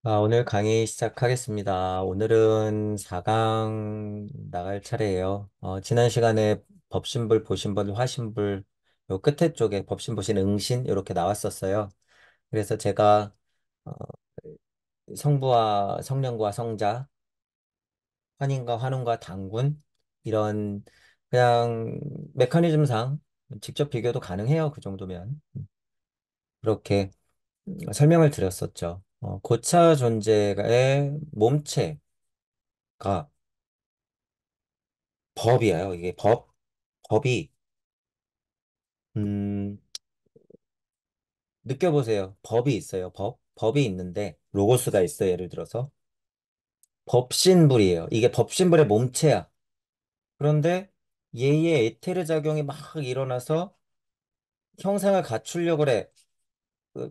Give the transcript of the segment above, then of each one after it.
오늘 강의 시작하겠습니다. 오늘은 4강 나갈 차례예요. 지난 시간에 법신불, 보신불, 화신불, 요 끝에 쪽에 법신보신, 응신 이렇게 나왔었어요. 그래서 제가 어, 성부와 성령과 성자, 환인과 환웅과 단군 이런 그냥 메커니즘상 직접 비교도 가능해요. 그 정도면 그렇게 설명을 드렸었죠. 고차 존재의 몸체가 법이에요. 이게 법이, 음, 느껴보세요. 법이 있어요. 법이 있는데, 로고스가 있어요. 예를 들어서. 법신불이에요. 이게 법신불의 몸체야. 그런데 얘의 에테르 작용이 막 일어나서 형상을 갖추려고 그래.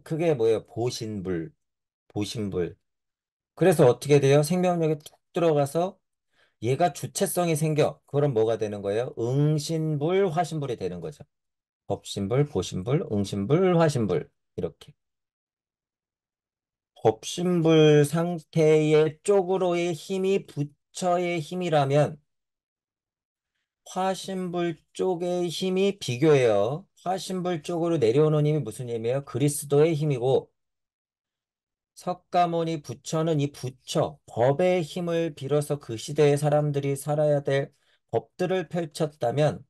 그게 뭐예요? 보신불. 그래서 어떻게 돼요? 생명력이 툭 들어가서 얘가 주체성이 생겨. 그럼 뭐가 되는 거예요? 응신불, 화신불이 되는 거죠. 법신불, 보신불, 응신불, 화신불. 이렇게. 법신불 상태의 쪽으로의 힘이 부처의 힘이라면 화신불 쪽의 힘이 비교해요. 화신불 쪽으로 내려오는 힘이 무슨 힘이에요? 그리스도의 힘이고 석가모니 부처는 이 부처, 법의 힘을 빌어서 그 시대의 사람들이 살아야 될 법들을 펼쳤다면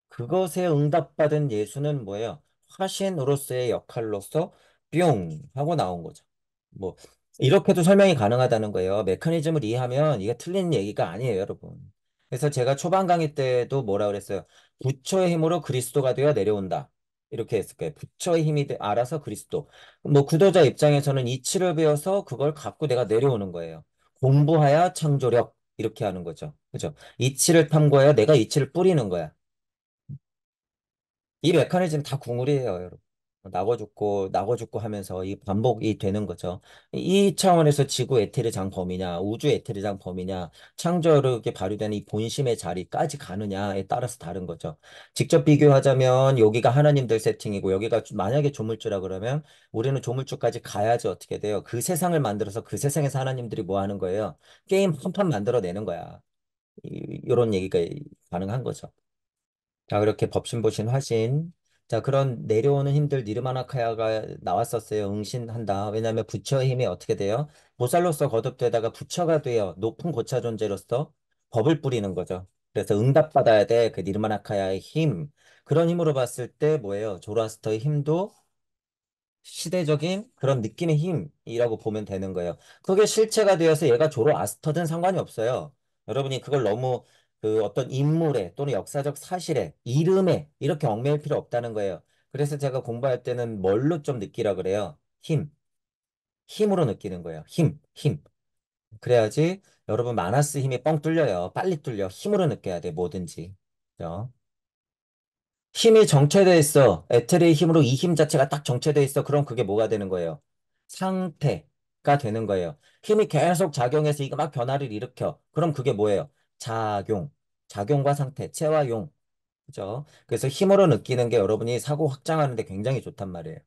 그것에 응답받은 예수는 뭐예요? 화신으로서의 역할로서 뿅 하고 나온 거죠. 뭐 이렇게도 설명이 가능하다는 거예요. 메커니즘을 이해하면 이게 틀린 얘기가 아니에요, 여러분. 그래서 제가 초반 강의 때도 뭐라 그랬어요? 부처의 힘으로 그리스도가 되어 내려온다. 이렇게 했을 거예요. 부처의 힘이 알아서 그리스도. 뭐 구도자 입장에서는 이치를 배워서 그걸 갖고 내가 내려오는 거예요. 공부하여 창조력 이렇게 하는 거죠. 그죠? 이치를 탐구하여 내가 이치를 뿌리는 거야. 이 메커니즘 다 궁을이에요, 여러분. 나고 죽고 하면서 이 반복이 되는 거죠. 이 차원에서 지구 에테르장 범위냐, 우주 에테르장 범위냐, 창조력에 발휘되는 이 본심의 자리까지 가느냐에 따라서 다른 거죠. 직접 비교하자면 여기가 하나님들 세팅이고 여기가 만약에 조물주라 그러면 우리는 조물주까지 가야지 어떻게 돼요? 그 세상을 만들어서 그 세상에서 하나님들이 뭐 하는 거예요? 게임 한 판 만들어내는 거야. 이런 얘기가 가능한 거죠. 자, 그렇게 법신보신 화신. 자, 그런 내려오는 힘들 니르마나카야가 나왔었어요. 응신한다. 왜냐하면 부처의 힘이 어떻게 돼요? 보살로서 거듭되다가 부처가 되어 높은 고차 존재로서 법을 뿌리는 거죠. 그래서 응답받아야 돼. 그 니르마나카야의 힘. 그런 힘으로 봤을 때 뭐예요? 조라스터의 힘도 시대적인 그런 느낌의 힘이라고 보면 되는 거예요. 그게 실체가 되어서 얘가 조로아스터든 상관이 없어요. 여러분이 그걸 너무 그 어떤 인물에 또는 역사적 사실에 이름에 이렇게 얽매일 필요 없다는 거예요. 그래서 제가 공부할 때는 뭘로 좀 느끼라 그래요? 힘. 힘으로 느끼는 거예요. 힘. 그래야지 여러분 마나스 힘이 뻥 뚫려요. 빨리 뚫려. 힘으로 느껴야 돼, 뭐든지. 그죠? 힘이 정체돼 있어. 에테르의 힘으로 이 힘 자체가 딱 정체돼 있어. 그럼 그게 뭐가 되는 거예요? 상태가 되는 거예요. 힘이 계속 작용해서 이거 막 변화를 일으켜. 그럼 그게 뭐예요? 작용. 작용과 상태, 체와 용. 그죠? 그래서 힘으로 느끼는 게 여러분이 사고 확장하는 데 굉장히 좋단 말이에요.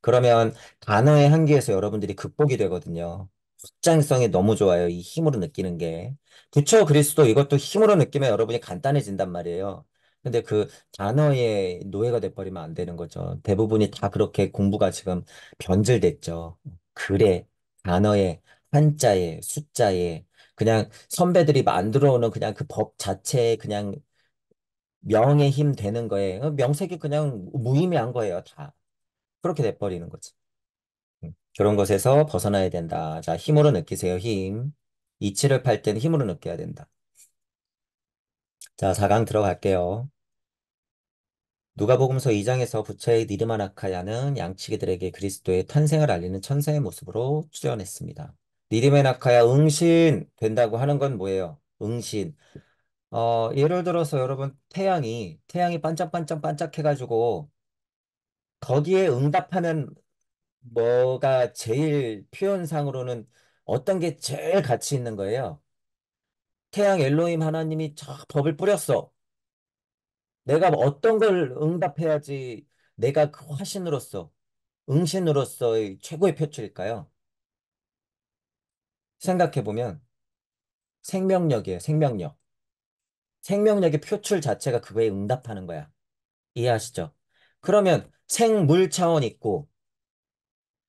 그러면 단어의 한계에서 여러분들이 극복이 되거든요. 확장성이 너무 좋아요. 이 힘으로 느끼는 게. 부처 그리스도 이것도 힘으로 느끼면 여러분이 간단해진단 말이에요. 근데 그 단어의 노예가 돼버리면 안 되는 거죠. 대부분이 다 그렇게 공부가 지금 변질됐죠. 글에, 단어에, 한자에, 숫자에, 그냥 선배들이 만들어 오는 그냥 그 법 자체에 그냥 명의 힘 되는 거에 명색이 그냥 무의미한 거예요. 다. 그렇게 돼버리는 거지. 그런 것에서 벗어나야 된다. 자, 힘으로 느끼세요, 힘. 이치를 팔 때는 힘으로 느껴야 된다. 자, 4강 들어갈게요. 누가복음서 2장에서 부처의 니르마나카야는 양치기들에게 그리스도의 탄생을 알리는 천사의 모습으로 출현했습니다. 니르마나카야 응신 된다고 하는 건 뭐예요? 응신. 예를 들어서 여러분 태양이 반짝반짝 반짝해가지고 거기에 응답하면 뭐가 제일 표현상으로는 어떤 게 제일 가치 있는 거예요? 태양 엘로힘 하나님이 저 법을 뿌렸어. 내가 어떤 걸 응답해야지 내가 그 화신으로서, 응신으로서의 최고의 표출일까요? 생각해보면 생명력이에요, 생명력. 생명력의 표출 자체가 그거에 응답하는 거야. 이해하시죠? 그러면 생물 차원 있고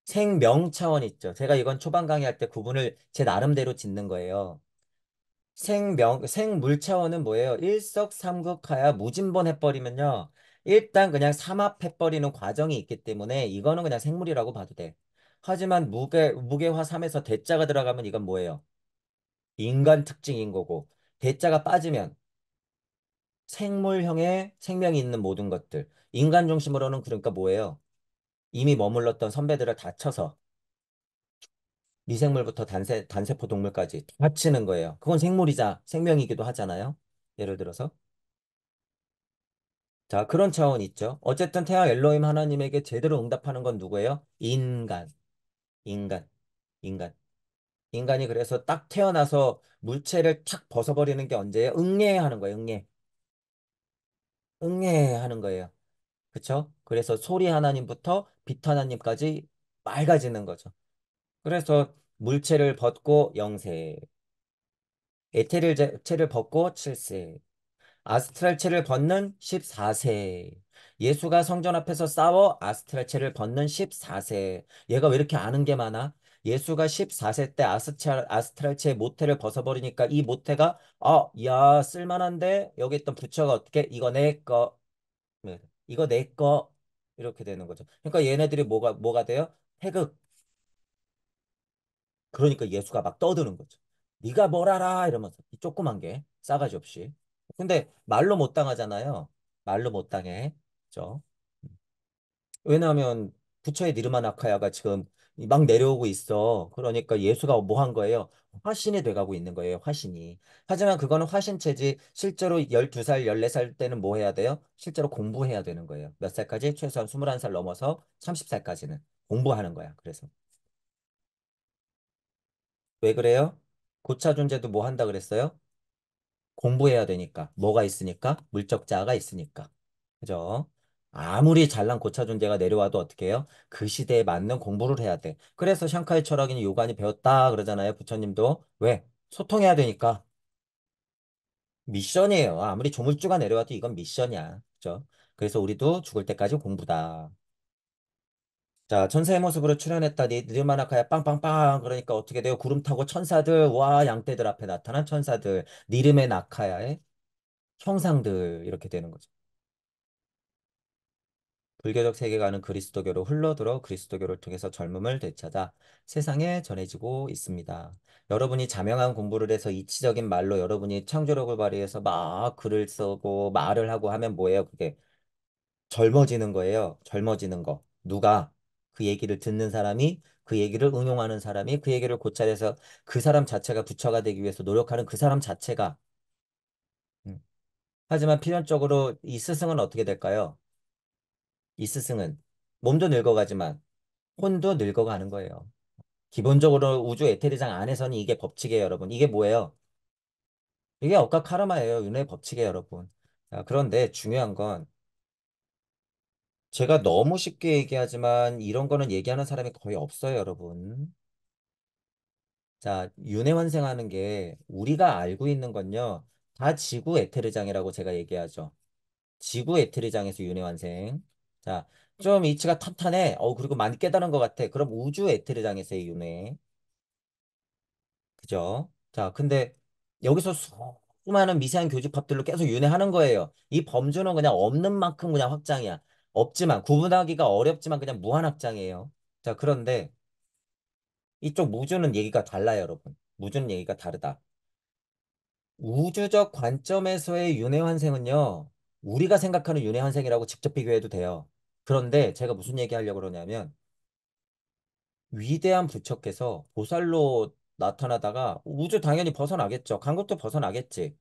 생명 차원 있죠. 제가 이건 초반 강의할 때 구분을 제 나름대로 짓는 거예요. 생물 차원은 뭐예요? 일석삼극하야 무진번 해버리면요. 일단 그냥 삼합해버리는 과정이 있기 때문에 이거는 그냥 생물이라고 봐도 돼. 하지만 무게화 3에서 대자가 들어가면 이건 뭐예요? 인간 특징인 거고, 대자가 빠지면 생물형의 생명이 있는 모든 것들. 인간 중심으로는 그러니까 뭐예요? 이미 머물렀던 선배들을 다 쳐서 미생물부터 단세포 동물까지 다 치는 거예요. 그건 생물이자 생명이기도 하잖아요. 예를 들어서. 자, 그런 차원이 있죠. 어쨌든 태아 엘로힘 하나님에게 제대로 응답하는 건 누구예요? 인간, 인간, 인간. 인간이 그래서 딱 태어나서 물체를 탁 벗어버리는 게 언제예요? 응애하는 거예요, 응애. 응애하는 거예요. 그쵸? 그래서 소리 하나님부터 빛 하나님까지 맑아지는 거죠. 그래서 물체를 벗고 영세, 에테릴체를 벗고 7세, 아스트랄체를 벗는 14세. 예수가 성전 앞에서 싸워 아스트랄체를 벗는 14세. 얘가 왜 이렇게 아는 게 많아? 예수가 14세 때 아스트랄체의 모태를 벗어버리니까 이 모태가 야, 쓸만한데 여기 있던 부처가 어떻게 이거 내 거, 네, 이거 내 거 이렇게 되는 거죠. 그러니까 얘네들이 뭐가 돼요? 태극. 그러니까 예수가 막 떠드는 거죠. 네가 뭘 알아? 이러면서 이 조그만 게 싸가지 없이. 근데 말로 못 당하잖아요. 말로 못 당해. 그죠? 왜냐하면 부처의 니르마나카야가 지금 막 내려오고 있어. 그러니까 예수가 뭐 한 거예요? 화신이 돼가고 있는 거예요. 화신이. 하지만 그거는 화신체지 실제로 12살, 14살 때는 뭐 해야 돼요? 실제로 공부해야 되는 거예요. 몇 살까지? 최소한 21살 넘어서 30살까지는 공부하는 거야. 그래서. 왜 그래요? 고차 존재도 뭐 한다 그랬어요? 공부해야 되니까. 뭐가 있으니까? 물적 자아가 있으니까. 그죠? 아무리 잘난 고차 존재가 내려와도 어떻게 해요? 그 시대에 맞는 공부를 해야 돼. 그래서 샹카이 철학인이 요간이 배웠다 그러잖아요. 부처님도. 왜? 소통해야 되니까. 미션이에요. 아무리 조물주가 내려와도 이건 미션이야. 그죠? 그래서 우리도 죽을 때까지 공부다. 자, 천사의 모습으로 출현했다. 니르마나카야 빵빵빵. 그러니까 어떻게 돼요? 구름 타고 천사들, 와, 양떼들 앞에 나타난 천사들, 니르메 나카야의 형상들 이렇게 되는 거죠. 불교적 세계관은 그리스도교로 흘러들어 그리스도교를 통해서 젊음을 되찾아 세상에 전해지고 있습니다. 여러분이 자명한 공부를 해서 이치적인 말로 여러분이 창조력을 발휘해서 막 글을 쓰고 말을 하고 하면 뭐예요? 그게 젊어지는 거예요. 젊어지는 거. 누가 그 얘기를 듣는 사람이 그 얘기를 응용하는 사람이 그 얘기를 고찰해서 그 사람 자체가 부처가 되기 위해서 노력하는 그 사람 자체가 음. 하지만 필연적으로 이 스승은 어떻게 될까요? 이 스승은 몸도 늙어가지만 혼도 늙어가는 거예요. 기본적으로 우주 에테리장 안에서는 이게 법칙이에요, 여러분. 이게 뭐예요? 이게 억까 카르마예요. 윤회의 법칙이에요, 여러분. 자, 그런데 중요한 건 제가 너무 쉽게 얘기하지만 이런 거는 얘기하는 사람이 거의 없어요, 여러분. 자, 윤회환생하는 게 우리가 알고 있는 건요. 다 지구 에테르장이라고 제가 얘기하죠. 지구 에테르장에서 윤회환생. 자, 좀 이치가 탄탄해. 그리고 많이 깨달은 것 같아. 그럼 우주 에테르장에서의 윤회. 그죠? 자, 근데 여기서 수많은 미세한 교집합들로 계속 윤회하는 거예요. 이 범주는 그냥 없는 만큼 그냥 확장이야. 없지만, 구분하기가 어렵지만 그냥 무한 확장이에요. 자, 그런데 이쪽 무주는 얘기가 달라요, 여러분. 무주는 얘기가 다르다. 우주적 관점에서의 윤회환생은요, 우리가 생각하는 윤회환생이라고 직접 비교해도 돼요. 그런데 제가 무슨 얘기 하려고 그러냐면, 위대한 부처께서 보살로 나타나다가 우주 당연히 벗어나겠죠. 강국도 벗어나겠지.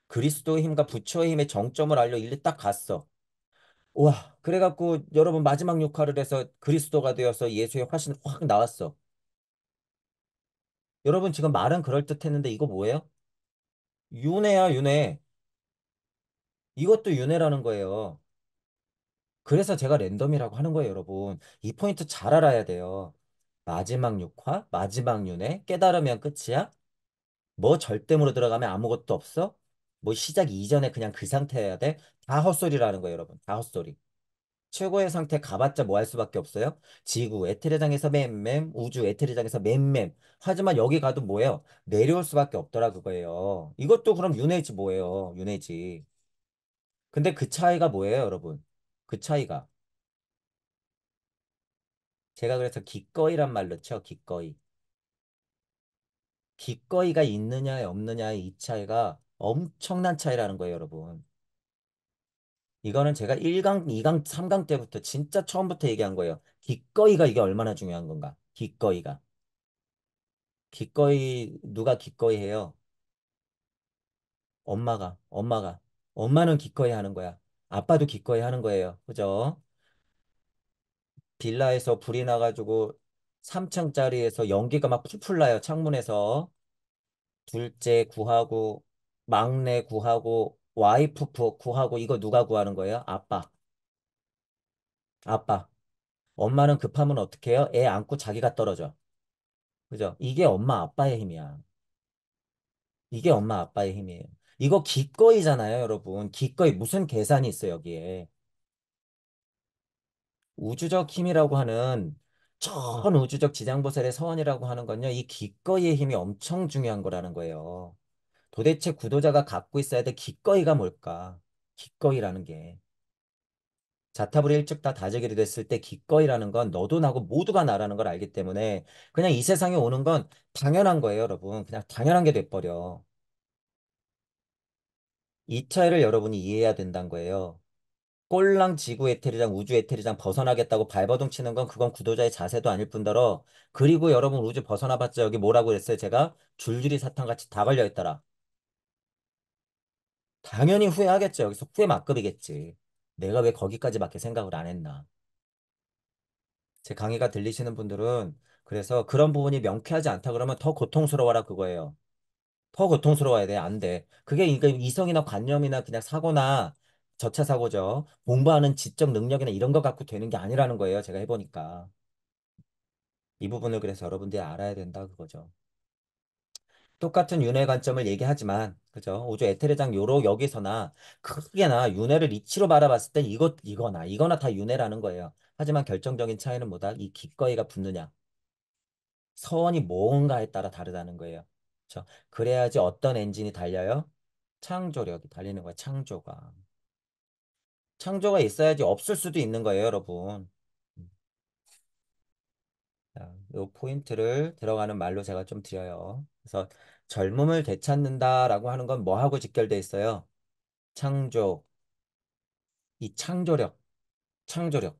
그리스도의 힘과 부처의 힘의 정점을 알려 일리 딱 갔어. 와, 그래갖고 여러분 마지막 역할을 해서 그리스도가 되어서 예수의 화신 확 나왔어. 여러분 지금 말은 그럴듯했는데 이거 뭐예요? 윤회야, 윤회. 이것도 윤회라는 거예요. 그래서 제가 랜덤이라고 하는 거예요, 여러분. 이 포인트 잘 알아야 돼요. 마지막 육화? 마지막 윤회? 깨달으면 끝이야? 뭐 절대으로 들어가면 아무것도 없어? 뭐 시작 이전에 그냥 그 상태여야 돼? 다 헛소리라는 거예요, 여러분. 다 헛소리. 최고의 상태 가봤자 뭐 할 수밖에 없어요? 지구 에테르장에서 맴맴, 우주 에테르장에서 맴맴. 하지만 여기 가도 뭐예요? 내려올 수밖에 없더라 그거예요. 이것도 그럼 윤회지 뭐예요? 윤회지. 근데 그 차이가 뭐예요, 여러분? 그 차이가. 제가 그래서 기꺼이란 말로 쳐, 기꺼이. 기꺼이가 있느냐, 없느냐의 이 차이가 엄청난 차이라는 거예요, 여러분. 이거는 제가 1강, 2강, 3강 때부터 진짜 처음부터 얘기한 거예요. 기꺼이가 이게 얼마나 중요한 건가? 기꺼이가. 기꺼이, 누가 기꺼이 해요? 엄마가. 엄마는 기꺼이 하는 거야. 아빠도 기꺼이 하는 거예요. 그죠? 빌라에서 불이 나가지고 3층짜리에서 연기가 막 풀풀 나요. 창문에서. 둘째 구하고, 막내 구하고, 와이프 구하고, 이거 누가 구하는 거예요? 아빠. 아빠. 엄마는 급하면 어떻게 해요? 애 안고 자기가 떨어져. 그죠? 이게 엄마 아빠의 힘이야. 이게 엄마 아빠의 힘이에요. 이거 기꺼이잖아요, 여러분. 기꺼이 무슨 계산이 있어요, 여기에. 우주적 힘이라고 하는 전 우주적 지장보살의 서원이라고 하는 건요, 이 기꺼이의 힘이 엄청 중요한 거라는 거예요. 도대체 구도자가 갖고 있어야 될 기꺼이가 뭘까? 기꺼이라는 게. 자타불이 일찍 다 다재기이 됐을 때 기꺼이라는 건 너도 나고 모두가 나라는 걸 알기 때문에 그냥 이 세상에 오는 건 당연한 거예요, 여러분. 그냥 당연한 게 돼버려. 이 차이를 여러분이 이해해야 된다는 거예요. 꼴랑 지구 에테리장, 우주 에테리장 벗어나겠다고 발버둥 치는 건 그건 구도자의 자세도 아닐 뿐더러 그리고 여러분 우주 벗어나봤자 여기 뭐라고 그랬어요? 제가 줄줄이 사탕같이 다 걸려있더라. 당연히 후회하겠죠. 여기서 후회 막급이겠지. 내가 왜 거기까지밖에 생각을 안 했나. 제 강의가 들리시는 분들은 그래서 그런 부분이 명쾌하지 않다 그러면 더 고통스러워라 그거예요. 더 고통스러워야 돼. 안 돼. 그게 그러니까 이성이나 관념이나 그냥 사고나 저차 사고죠. 공부하는 지적 능력이나 이런 거 갖고 되는 게 아니라는 거예요. 제가 해보니까. 이 부분을 그래서 여러분들이 알아야 된다 그거죠. 똑같은 윤회 관점을 얘기하지만 그죠? 우주 에테르장 요로 여기서나 크게나 윤회를 이치로 바라봤을 땐 이거나 다 윤회라는 거예요. 하지만 결정적인 차이는 뭐다? 이 기꺼이가 붙느냐. 서원이 뭔가에 따라 다르다는 거예요. 그렇죠? 그래야지 어떤 엔진이 달려요? 창조력이 달리는 거야, 창조가. 창조가 있어야지 없을 수도 있는 거예요, 여러분. 자, 요 포인트를 들어가는 말로 제가 좀 드려요. 그래서 젊음을 되찾는다라고 하는 건 뭐하고 직결돼 있어요? 창조, 이 창조력, 창조력.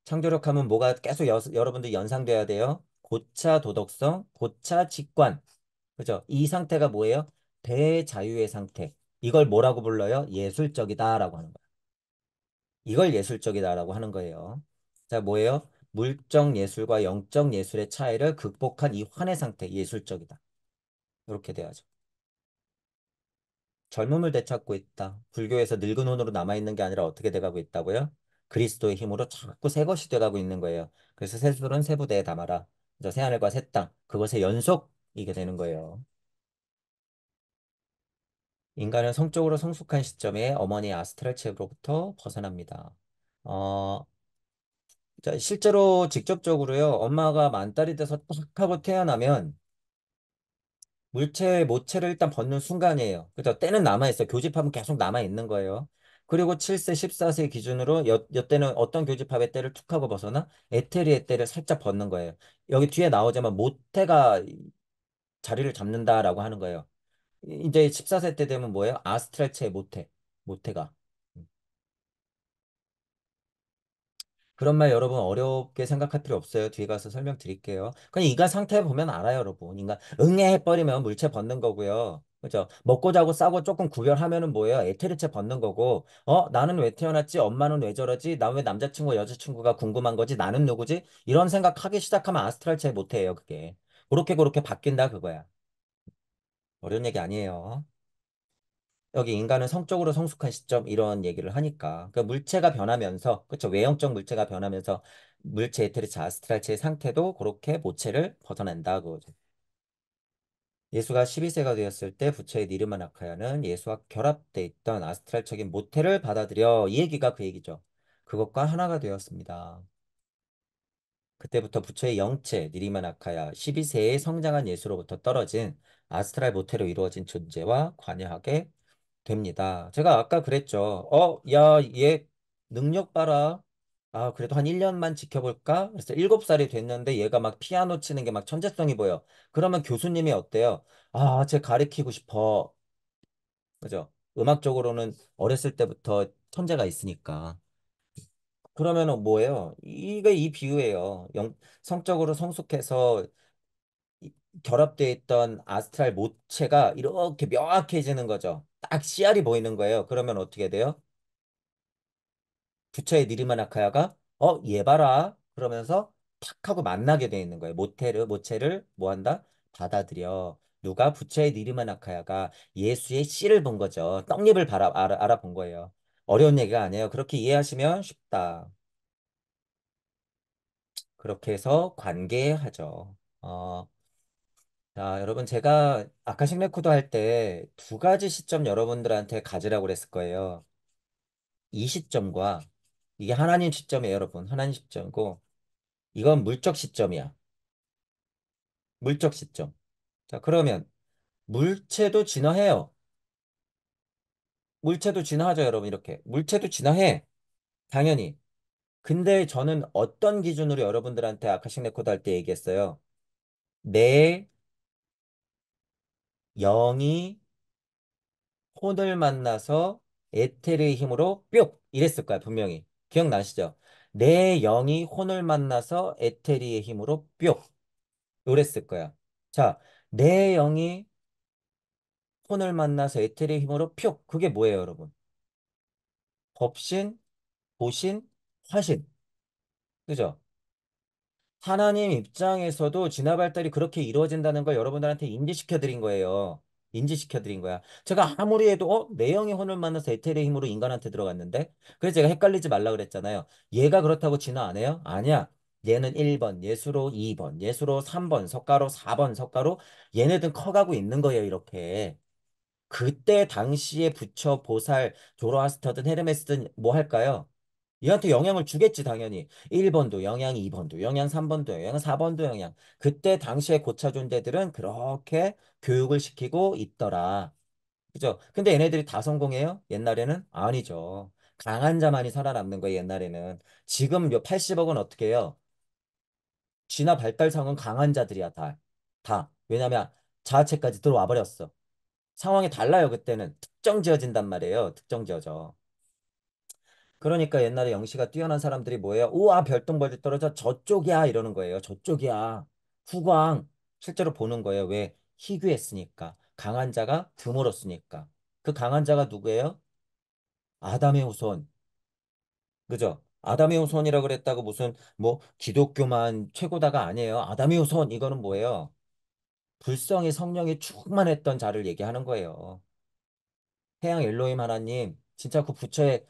창조력 하면 뭐가 계속 여러분들 연상돼야 돼요? 고차 도덕성, 고차 직관. 그죠? 이 상태가 뭐예요? 대자유의 상태. 이걸 뭐라고 불러요? 예술적이다라고 하는 거예요. 이걸 예술적이다라고 하는 거예요. 자, 뭐예요? 물적 예술과 영적 예술의 차이를 극복한 이 환의 상태, 예술적이다. 이렇게 돼야죠. 젊음을 되찾고 있다. 불교에서 늙은 혼으로 남아있는 게 아니라 어떻게 돼가고 있다고요? 그리스도의 힘으로 자꾸 새 것이 돼가고 있는 거예요. 그래서 새술은 새 부대에 담아라. 그래서 새하늘과 새 땅, 그것의 연속이게 되는 거예요. 인간은 성적으로 성숙한 시점에 어머니 아스트랄 체로부터 벗어납니다. 어, 자, 실제로 직접적으로요, 엄마가 만딸이 돼서 딱 하고 태어나면 모체를 일단 벗는 순간이에요. 그죠? 때는 남아있어요. 교집합은 계속 남아있는 거예요. 그리고 7세, 14세 기준으로 여때는 어떤 교집합의 때를 툭 하고 벗어나 에테리의 때를 살짝 벗는 거예요. 여기 뒤에 나오자면 모태가 자리를 잡는다라고 하는 거예요. 이제 14세 때 되면 뭐예요? 아스트랄체의 모태가. 그런 말 여러분 어렵게 생각할 필요 없어요. 뒤에 가서 설명드릴게요. 그냥 인간 상태 보면 알아요, 여러분. 인간 응애해버리면 물체 벗는 거고요. 그죠? 먹고 자고 싸고 조금 구별하면은 뭐예요? 에테르체 벗는 거고. 나는 왜 태어났지? 엄마는 왜 저러지? 나 왜 남자친구, 여자친구가 궁금한 거지? 나는 누구지? 이런 생각하기 시작하면 아스트랄체 못해요, 그게. 그렇게 바뀐다, 그거야. 어려운 얘기 아니에요. 여기 인간은 성적으로 성숙한 시점 이런 얘기를 하니까 그 물체가 변하면서 그쵸 외형적 물체가 변하면서 물체, 에테르체, 아스트랄체의 상태도 그렇게 모체를 벗어난다. 그거죠. 예수가 12세가 되었을 때 부처의 니르마나카야는 예수와 결합돼 있던 아스트랄적인 모태를 받아들여 이 얘기가 그 얘기죠. 그것과 하나가 되었습니다. 그때부터 부처의 영체 니리마나카야 12세에 성장한 예수로부터 떨어진 아스트랄 모태로 이루어진 존재와 관여하게 됩니다. 제가 아까 그랬죠. 야, 얘 능력 봐라. 아, 그래도 한 1년만 지켜볼까? 그래서 7살이 됐는데 얘가 막 피아노 치는 게 막 천재성이 보여. 그러면 교수님이 어때요? 아, 쟤 가르치고 싶어. 그죠? 음악적으로는 어렸을 때부터 천재가 있으니까. 그러면은 뭐예요? 이게 이 비유예요. 성적으로 성숙해서 이- 결합되어 있던 아스트랄 모체가 이렇게 명확해지는 거죠. 딱 씨알이 보이는 거예요. 그러면 어떻게 돼요? 부처의 니르마나카야가 얘 봐라 그러면서 탁 하고 만나게 돼 있는 거예요. 모체를 뭐 한다? 받아들여. 누가 부처의 니르마나카야가 예수의 씨를 본 거죠. 떡잎을 알아본 거예요. 어려운 얘기가 아니에요. 그렇게 이해하시면 쉽다. 그렇게 해서 관계하죠. 자, 여러분 제가 아카식 레코드 할 때 두 가지 시점 여러분들한테 가지라고 그랬을 거예요. 이 시점과 이게 하나님 시점이에요, 여러분. 하나님 시점이고 이건 물적 시점이야. 물적 시점. 자, 그러면 물체도 진화해요. 물체도 진화하죠, 여러분. 이렇게. 물체도 진화해. 당연히. 근데 저는 어떤 기준으로 여러분들한테 아카식 레코드 할 때 얘기했어요. 내 영이 혼을 만나서 에테르의 힘으로 뿅! 이랬을 거야, 분명히. 기억나시죠? 내 영이 혼을 만나서 에테르의 힘으로 뿅! 이랬을 거야. 자, 내 영이 혼을 만나서 에테르의 힘으로 뿅! 그게 뭐예요, 여러분? 법신, 보신, 화신. 그죠? 하나님 입장에서도 진화 발달이 그렇게 이루어진다는 걸 여러분들한테 인지시켜 드린 거예요. 인지시켜 드린 거야. 제가 아무리 해도 내영의 혼을 만나서 에테르의 힘으로 인간한테 들어갔는데 그래서 제가 헷갈리지 말라 그랬잖아요. 얘가 그렇다고 진화 안 해요? 아니야. 얘는 1번, 예수로 2번, 예수로 3번, 석가로 4번, 석가로 얘네들 커가고 있는 거예요, 이렇게. 그때 당시에 부처, 보살, 조로아스터든 헤르메스든 뭐 할까요? 얘한테 영향을 주겠지, 당연히. 1번도 영향, 2번도 영향, 3번도 영향, 4번도 영향. 그때 당시에 고차 존재들은 그렇게 교육을 시키고 있더라. 그죠? 근데 얘네들이 다 성공해요? 옛날에는? 아니죠. 강한 자만이 살아남는 거예요, 옛날에는. 지금 몇 80억은 어떻게 해요? 진화 발달상은 강한 자들이야, 다. 다. 왜냐면 자아체까지 들어와 버렸어. 상황이 달라요, 그때는. 특정 지어진단 말이에요. 특정 지어져. 그러니까 옛날에 영시가 뛰어난 사람들이 뭐예요? 우와, 별똥별이 떨어져 저쪽이야 이러는 거예요. 저쪽이야. 후광. 실제로 보는 거예요. 왜? 희귀했으니까. 강한 자가 드물었으니까. 그 강한 자가 누구예요? 아담의 후손. 그죠? 아담의 후손이라 그랬다고 무슨 뭐 기독교만 최고다가 아니에요. 아담의 후손 이거는 뭐예요? 불성이 성령이 충만했던 자를 얘기하는 거예요. 태양 엘로힘 하나님, 진짜 그 부처의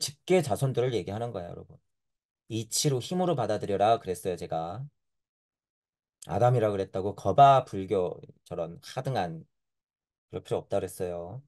직계 자손들을 얘기하는 거야, 여러분. 이치로 힘으로 받아들여라 그랬어요, 제가. 아담이라 그랬다고 거바 불교 저런 하등한 그럴 필요 없다 그랬어요.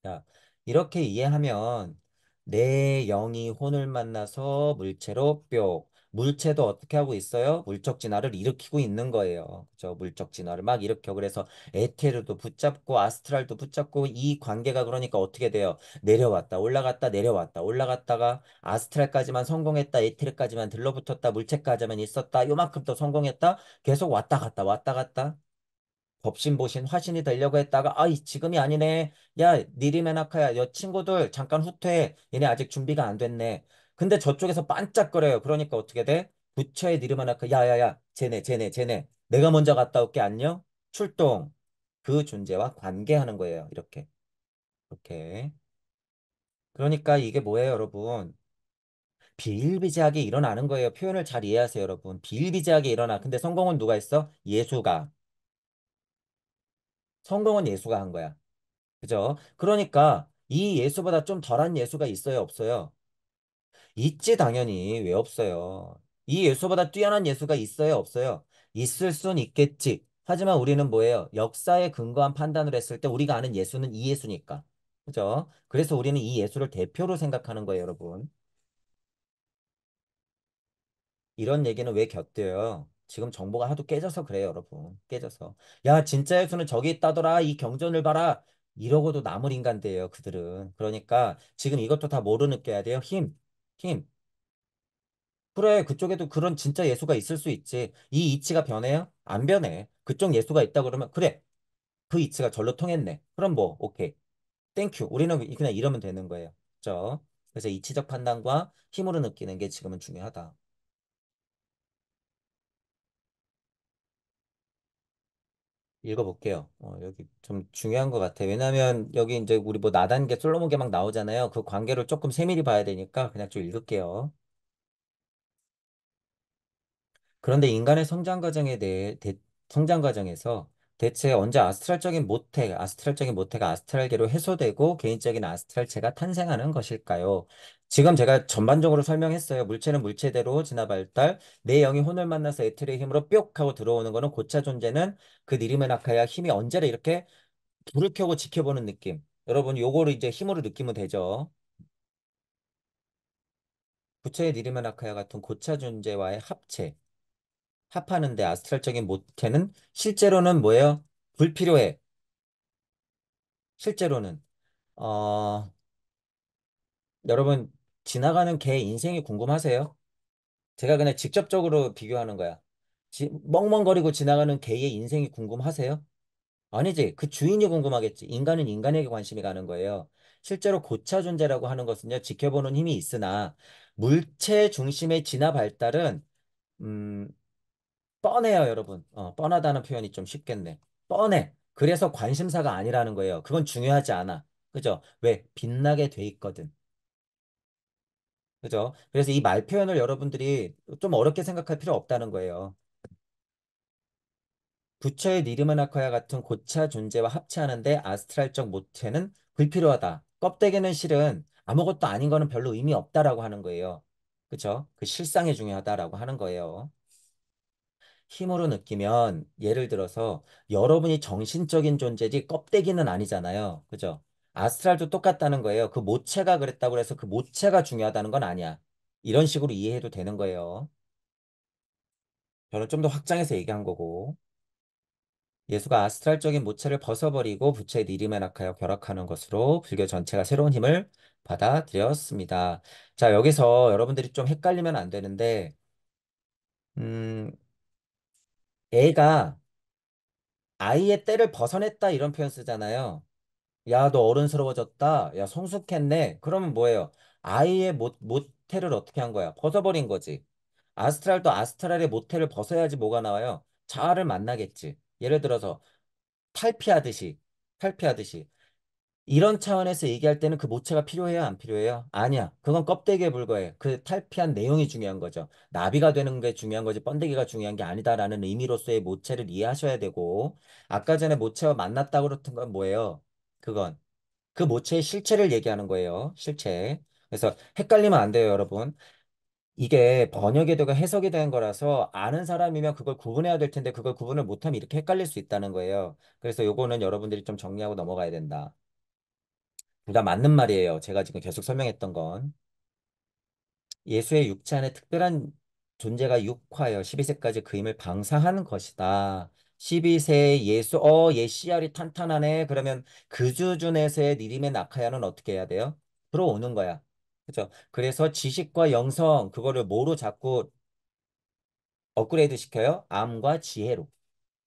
자, 이렇게 이해하면 내 영이 혼을 만나서 물체로 뿅. 물체도 어떻게 하고 있어요? 물적 진화를 일으키고 있는 거예요. 그죠? 물적 진화를 막 일으켜. 그래서 에테르도 붙잡고 아스트랄도 붙잡고 이 관계가 그러니까 어떻게 돼요? 내려왔다, 올라갔다, 내려왔다, 올라갔다가 아스트랄까지만 성공했다, 에테르까지만 들러붙었다, 물체까지만 있었다, 요만큼 또 성공했다, 계속 왔다 갔다, 왔다 갔다. 법신보신 화신이 되려고 했다가 아이 지금이 아니네. 야 니리메나카야 여 친구들 잠깐 후퇴해. 얘네 아직 준비가 안 됐네. 근데 저쪽에서 반짝거려요. 그러니까 어떻게 돼? 부처의 니리메나카 야야야 쟤네 내가 먼저 갔다 올게 안녕. 출동. 그 존재와 관계하는 거예요. 이렇게. 그러니까 이게 뭐예요 여러분? 비일비재하게 일어나는 거예요. 표현을 잘 이해하세요 여러분. 비일비재하게 일어나. 근데 성공은 누가 했어? 예수가. 성공은 예수가 한 거야. 그죠? 그러니까 이 예수보다 좀 덜한 예수가 있어요, 없어요? 있지, 당연히. 왜 없어요? 이 예수보다 뛰어난 예수가 있어요, 없어요? 있을 순 있겠지. 하지만 우리는 뭐예요? 역사에 근거한 판단을 했을 때 우리가 아는 예수는 이 예수니까. 그죠? 그래서 우리는 이 예수를 대표로 생각하는 거예요, 여러분. 이런 얘기는 왜 곁들여요? 지금 정보가 하도 깨져서 그래요, 여러분. 깨져서. 야, 진짜 예수는 저기 있다더라. 이 경전을 봐라. 이러고도 남을 인간대예요, 그들은. 그러니까 지금 이것도 다 뭐로 느껴야 돼요? 힘. 힘. 그래, 그쪽에도 그런 진짜 예수가 있을 수 있지. 이 이치가 변해요? 안 변해. 그쪽 예수가 있다 그러면, 그래, 그 이치가 절로 통했네. 그럼 뭐, 오케이. 땡큐. 우리는 그냥 이러면 되는 거예요. 그죠? 그래서 이치적 판단과 힘으로 느끼는 게 지금은 중요하다. 읽어볼게요. 여기 좀 중요한 것 같아. 왜냐면 여기 이제 우리 뭐 나단계, 솔로몬계 막 나오잖아요. 그 관계를 조금 세밀히 봐야 되니까 그냥 좀 읽을게요. 그런데 인간의 성장 과정에 대해 성장 과정에서 대체 언제 아스트랄적인 모태가 아스트랄계로 해소되고 개인적인 아스트랄체가 탄생하는 것일까요? 지금 제가 전반적으로 설명했어요. 물체는 물체대로 진화 발달, 내 영이 혼을 만나서 에테르의 힘으로 뿅 하고 들어오는 거는 고차 존재는 그 니르메나카야 힘이 언제를 이렇게 불을 켜고 지켜보는 느낌. 여러분, 요거를 이제 힘으로 느끼면 되죠. 부처의 니르메나카야 같은 고차 존재와의 합하는데 아스트랄적인 모태는 실제로는 뭐예요? 불필요해. 실제로는. 어, 여러분, 지나가는 개 인생이 궁금하세요? 제가 그냥 직접적으로 비교하는 거야. 멍멍거리고 지나가는 개의 인생이 궁금하세요? 아니지. 그 주인이 궁금하겠지. 인간은 인간에게 관심이 가는 거예요. 실제로 고차 존재라고 하는 것은요, 지켜보는 힘이 있으나, 물체 중심의 진화 발달은, 음, 뻔해요, 여러분. 뻔하다는 표현이 좀 쉽겠네. 뻔해. 그래서 관심사가 아니라는 거예요. 그건 중요하지 않아. 그죠? 왜? 빛나게 돼 있거든. 그죠? 그래서 이 말 표현을 여러분들이 좀 어렵게 생각할 필요 없다는 거예요. 부처의 니르마나카야 같은 고차 존재와 합체하는데 아스트랄적 모체는 불필요하다. 껍데기는 실은 아무것도 아닌 거는 별로 의미 없다라고 하는 거예요. 그죠? 그 실상이 중요하다라고 하는 거예요. 힘으로 느끼면 예를 들어서 여러분이 정신적인 존재지 껍데기는 아니잖아요. 그죠? 아스트랄도 똑같다는 거예요. 그 모체가 그랬다고 해서 그 모체가 중요하다는 건 아니야. 이런 식으로 이해해도 되는 거예요. 저는 좀 더 확장해서 얘기한 거고. 예수가 아스트랄적인 모체를 벗어버리고 부처의 니리메나카와 결합하는 것으로 불교 전체가 새로운 힘을 받아들였습니다. 자, 여기서 여러분들이 좀 헷갈리면 안 되는데, 음, 애가 아이의 때를 벗어냈다 이런 표현 쓰잖아요. 야, 너 어른스러워졌다. 야, 성숙했네. 그러면 뭐예요? 아이의 모태를 어떻게 한 거야? 벗어버린 거지. 아스트랄도 아스트랄의 모태를 벗어야지 뭐가 나와요? 자아를 만나겠지. 예를 들어서 탈피하듯이, 탈피하듯이. 이런 차원에서 얘기할 때는 그 모체가 필요해요, 안 필요해요? 아니야. 그건 껍데기에 불과해. 그 탈피한 내용이 중요한 거죠. 나비가 되는 게 중요한 거지, 번데기가 중요한 게 아니다라는 의미로서의 모체를 이해하셔야 되고, 아까 전에 모체와 만났다고 그랬던 건 뭐예요? 그건 그 모체의 실체를 얘기하는 거예요. 실체. 그래서 헷갈리면 안 돼요, 여러분. 이게 번역이 되고 해석이 된 거라서 아는 사람이면 그걸 구분해야 될 텐데 그걸 구분을 못하면 이렇게 헷갈릴 수 있다는 거예요. 그래서 요거는 여러분들이 좀 정리하고 넘어가야 된다. 둘 다 맞는 말이에요. 제가 지금 계속 설명했던 건. 예수의 육체 안에 특별한 존재가 육화여 12세까지 그 힘을 방사하는 것이다. 12세 예수, 얘 씨알이 탄탄하네. 그러면 그 수준에서의 니림의 낙하야는 어떻게 해야 돼요? 들어오는 거야. 그죠? 그래서 지식과 영성, 그거를 뭐로 자꾸 업그레이드 시켜요? 암과 지혜로.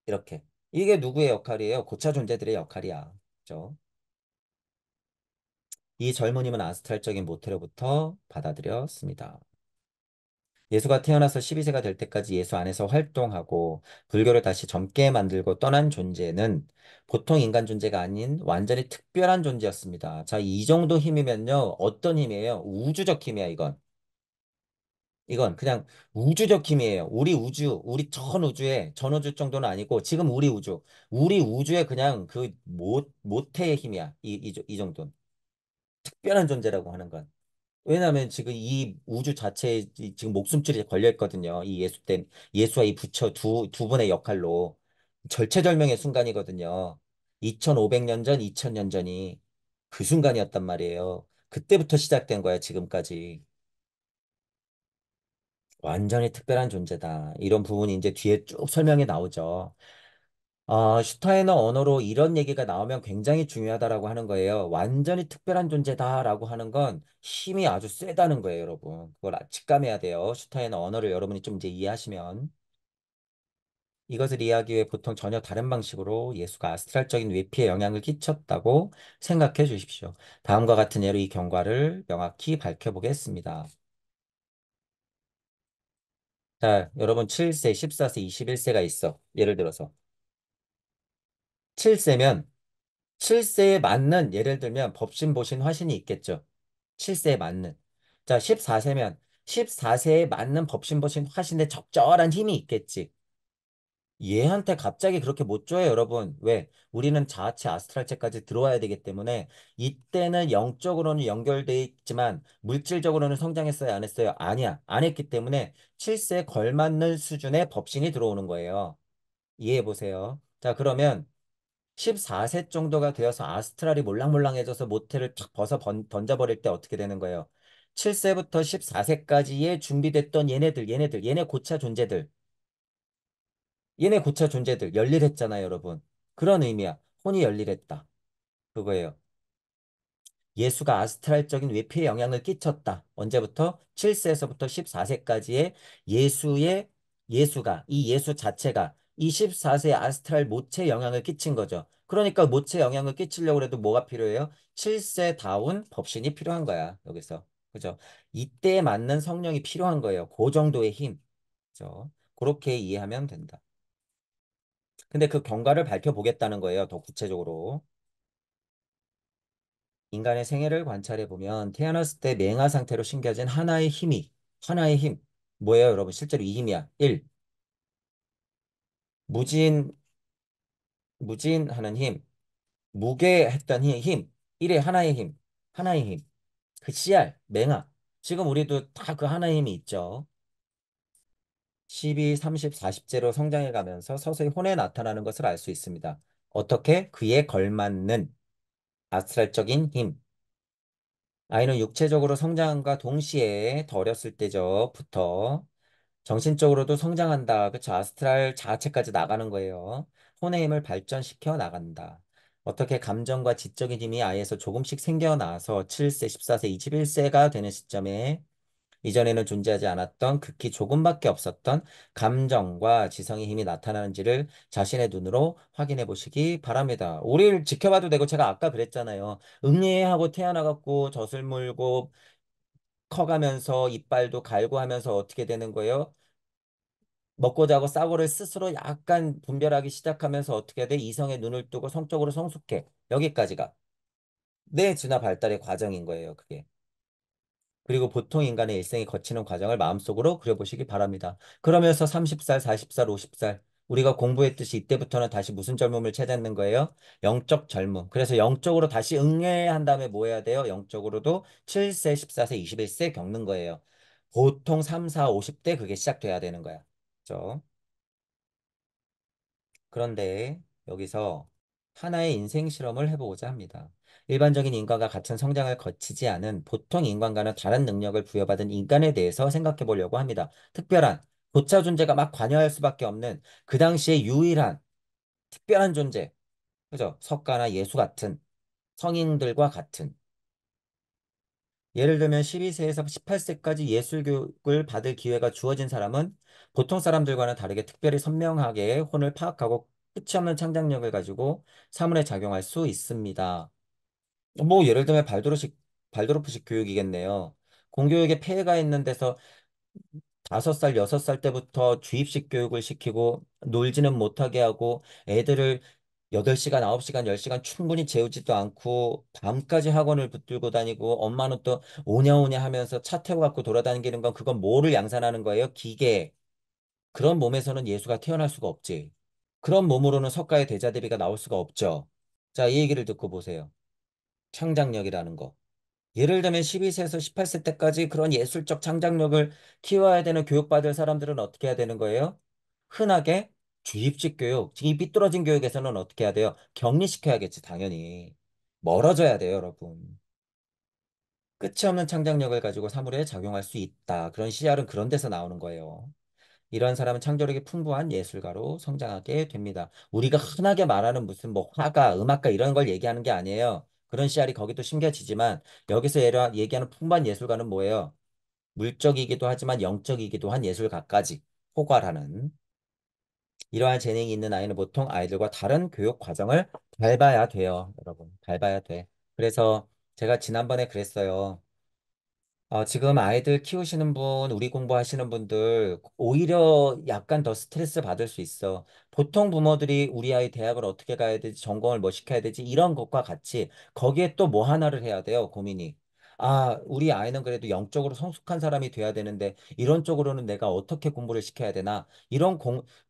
이렇게. 이게 누구의 역할이에요? 고차 존재들의 역할이야. 그죠? 이 젊은이는 아스트랄적인 모태로부터 받아들였습니다. 예수가 태어나서 12세가 될 때까지 예수 안에서 활동하고 불교를 다시 젊게 만들고 떠난 존재는 보통 인간 존재가 아닌 완전히 특별한 존재였습니다. 자, 이 정도 힘이면요. 어떤 힘이에요? 우주적 힘이야, 이건. 이건 그냥 우주적 힘이에요. 우리 우주, 우리 전 우주에, 전 우주 정도는 아니고 지금 우리 우주에 그냥 그 모태의 힘이야. 이 정도는. 특별한 존재라고 하는 건. 왜냐하면 지금 이 우주 자체에 지금 목숨줄이 걸려 있거든요. 이 예수와 이 부처 두 분의 역할로 절체절명의 순간이거든요. 2500년 전, 2000년 전이 그 순간이었단 말이에요. 그때부터 시작된 거야, 지금까지. 완전히 특별한 존재다. 이런 부분이 이제 뒤에 쭉 설명이 나오죠. 슈타이너 언어로 이런 얘기가 나오면 굉장히 중요하다라고 하는 거예요. 완전히 특별한 존재다라고 하는 건 힘이 아주 세다는 거예요, 여러분. 그걸 직감해야 돼요. 슈타이너 언어를 여러분이 좀 이제 이해하시면. 이것을 이해하기 위해 보통 전혀 다른 방식으로 예수가 아스트랄적인 외피에 영향을 끼쳤다고 생각해 주십시오. 다음과 같은 예로 이 경과를 명확히 밝혀보겠습니다. 자, 여러분 7세, 14세, 21세가 있어. 예를 들어서 7세면 7세에 맞는 예를 들면 법신, 보신, 화신이 있겠죠. 7세에 맞는. 자, 14세면 14세에 맞는 법신, 보신, 화신의 적절한 힘이 있겠지. 얘한테 갑자기 그렇게 못 줘요, 여러분. 왜? 우리는 자아체, 아스트랄체까지 들어와야 되기 때문에 이때는 영적으로는 연결돼 있지만 물질적으로는 성장했어요, 안 했어요? 아니야. 안 했기 때문에 7세에 걸맞는 수준의 법신이 들어오는 거예요. 이해해 보세요. 자, 그러면 14세 정도가 되어서 아스트랄이 몰랑몰랑해져서 모태를 탁 던져버릴 때 어떻게 되는 거예요? 7세부터 14세까지의 준비됐던 얘네 고차 존재들, 얘네 고차 존재들 열일했잖아요, 여러분. 그런 의미야. 혼이 열일했다. 그거예요. 예수가 아스트랄적인 외피에 영향을 끼쳤다. 언제부터? 7세에서부터 14세까지의 예수의 이 예수 자체가 이 14세의 아스트랄 모체에 영향을 끼친 거죠. 그러니까 모체에 영향을 끼치려고 해도 뭐가 필요해요? 7세다운 법신이 필요한 거야. 여기서. 그죠? 이때에 맞는 성령이 필요한 거예요. 그 정도의 힘. 그죠? 그렇게 이해하면 된다. 근데 그 경과를 밝혀보겠다는 거예요. 더 구체적으로. 인간의 생애를 관찰해 보면 태어났을 때 맹아 상태로 심겨진 하나의 힘. 뭐예요, 여러분? 실제로 이 힘이야. 1. 무진, 무진하는 힘. 무게했던 힘. 1의 하나의 힘. 하나의 힘. 그 씨알, 맹아. 지금 우리도 다 그 하나의 힘이 있죠. 12, 30, 40제로 성장해 가면서 서서히 혼에 나타나는 것을 알 수 있습니다. 어떻게? 그에 걸맞는 아스트랄적인 힘. 아이는 육체적으로 성장과 동시에 더 어렸을 때부터 정신적으로도 성장한다. 그쵸? 아스트랄 자아체까지 나가는 거예요. 혼의 힘을 발전시켜 나간다. 어떻게 감정과 지적인 힘이 아이에서 조금씩 생겨나서 7세, 14세, 21세가 되는 시점에 이전에는 존재하지 않았던 극히 조금밖에 없었던 감정과 지성의 힘이 나타나는지를 자신의 눈으로 확인해 보시기 바랍니다. 우리를 지켜봐도 되고 제가 아까 그랬잖아요. 응애하고 태어나갖고 젖을 물고 커가면서 이빨도 갈고 하면서 어떻게 되는 거예요? 먹고 자고 싸고를 스스로 약간 분별하기 시작하면서 어떻게 돼? 이성의 눈을 뜨고 성적으로 성숙해. 여기까지가 내 진화 발달의 과정인 거예요, 그게. 그리고 보통 인간의 일생이 거치는 과정을 마음속으로 그려보시기 바랍니다. 그러면서 30살, 40살, 50살 우리가 공부했듯이 이때부터는 다시 무슨 젊음을 찾는 거예요? 영적 젊음. 그래서 영적으로 다시 응애한 다음에 뭐 해야 돼요? 영적으로도 7세, 14세, 21세 겪는 거예요. 보통 3, 4, 50대 그게 시작돼야 되는 거야. 그죠? 그런데 여기서 하나의 인생 실험을 해보고자 합니다. 일반적인 인간과 같은 성장을 거치지 않은 보통 인간과는 다른 능력을 부여받은 인간에 대해서 생각해 보려고 합니다. 특별한, 고차 존재가 막 관여할 수밖에 없는 그 당시에 유일한 특별한 존재, 그죠? 석가나 예수 같은 성인들과 같은 예를 들면 12세에서 18세까지 예술 교육을 받을 기회가 주어진 사람은 보통 사람들과는 다르게 특별히 선명하게 혼을 파악하고 끝이 없는 창작력을 가지고 사문에 작용할 수 있습니다. 뭐 예를 들면 발도르프식 교육이겠네요. 공교육에 폐해가 있는 데서 5살, 6살 때부터 주입식 교육을 시키고 놀지는 못하게 하고 애들을 8시간, 9시간, 10시간 충분히 재우지도 않고 밤까지 학원을 붙들고 다니고 엄마는 또 오냐오냐 하면서 차 태워 갖고 돌아다니는 건 그건 뭐를 양산하는 거예요? 기계. 그런 몸에서는 예수가 태어날 수가 없지. 그런 몸으로는 석가의 대자대비가 나올 수가 없죠. 자, 이 얘기를 듣고 보세요. 창작력이라는 거. 예를 들면 12세에서 18세 때까지 그런 예술적 창작력을 키워야 되는 교육받을 사람들은 어떻게 해야 되는 거예요? 흔하게 주입식 교육, 이 삐뚤어진 교육에서는 어떻게 해야 돼요? 격리시켜야겠지, 당연히. 멀어져야 돼요, 여러분. 끝이 없는 창작력을 가지고 사물에 작용할 수 있다. 그런 씨알은 그런 데서 나오는 거예요. 이런 사람은 창조력이 풍부한 예술가로 성장하게 됩니다. 우리가 흔하게 말하는 무슨 뭐 화가, 음악가 이런 걸 얘기하는 게 아니에요. 그런 씨알이 거기도 심겨지지만 여기서 얘기하는 풍부한 예술가는 뭐예요? 물적이기도 하지만 영적이기도 한 예술가까지 포괄하는 이러한 재능이 있는 아이는 보통 아이들과 다른 교육 과정을 밟아야 돼요. 여러분, 밟아야 돼. 그래서 제가 지난번에 그랬어요. 지금 아이들 키우시는 분, 우리 공부하시는 분들, 오히려 약간 더 스트레스 받을 수 있어. 보통 부모들이 우리 아이 대학을 어떻게 가야 되지, 전공을 뭐 시켜야 되지, 이런 것과 같이, 거기에 또 뭐 하나를 해야 돼요, 고민이. 우리 아이는 그래도 영적으로 성숙한 사람이 돼야 되는데, 이런 쪽으로는 내가 어떻게 공부를 시켜야 되나, 이런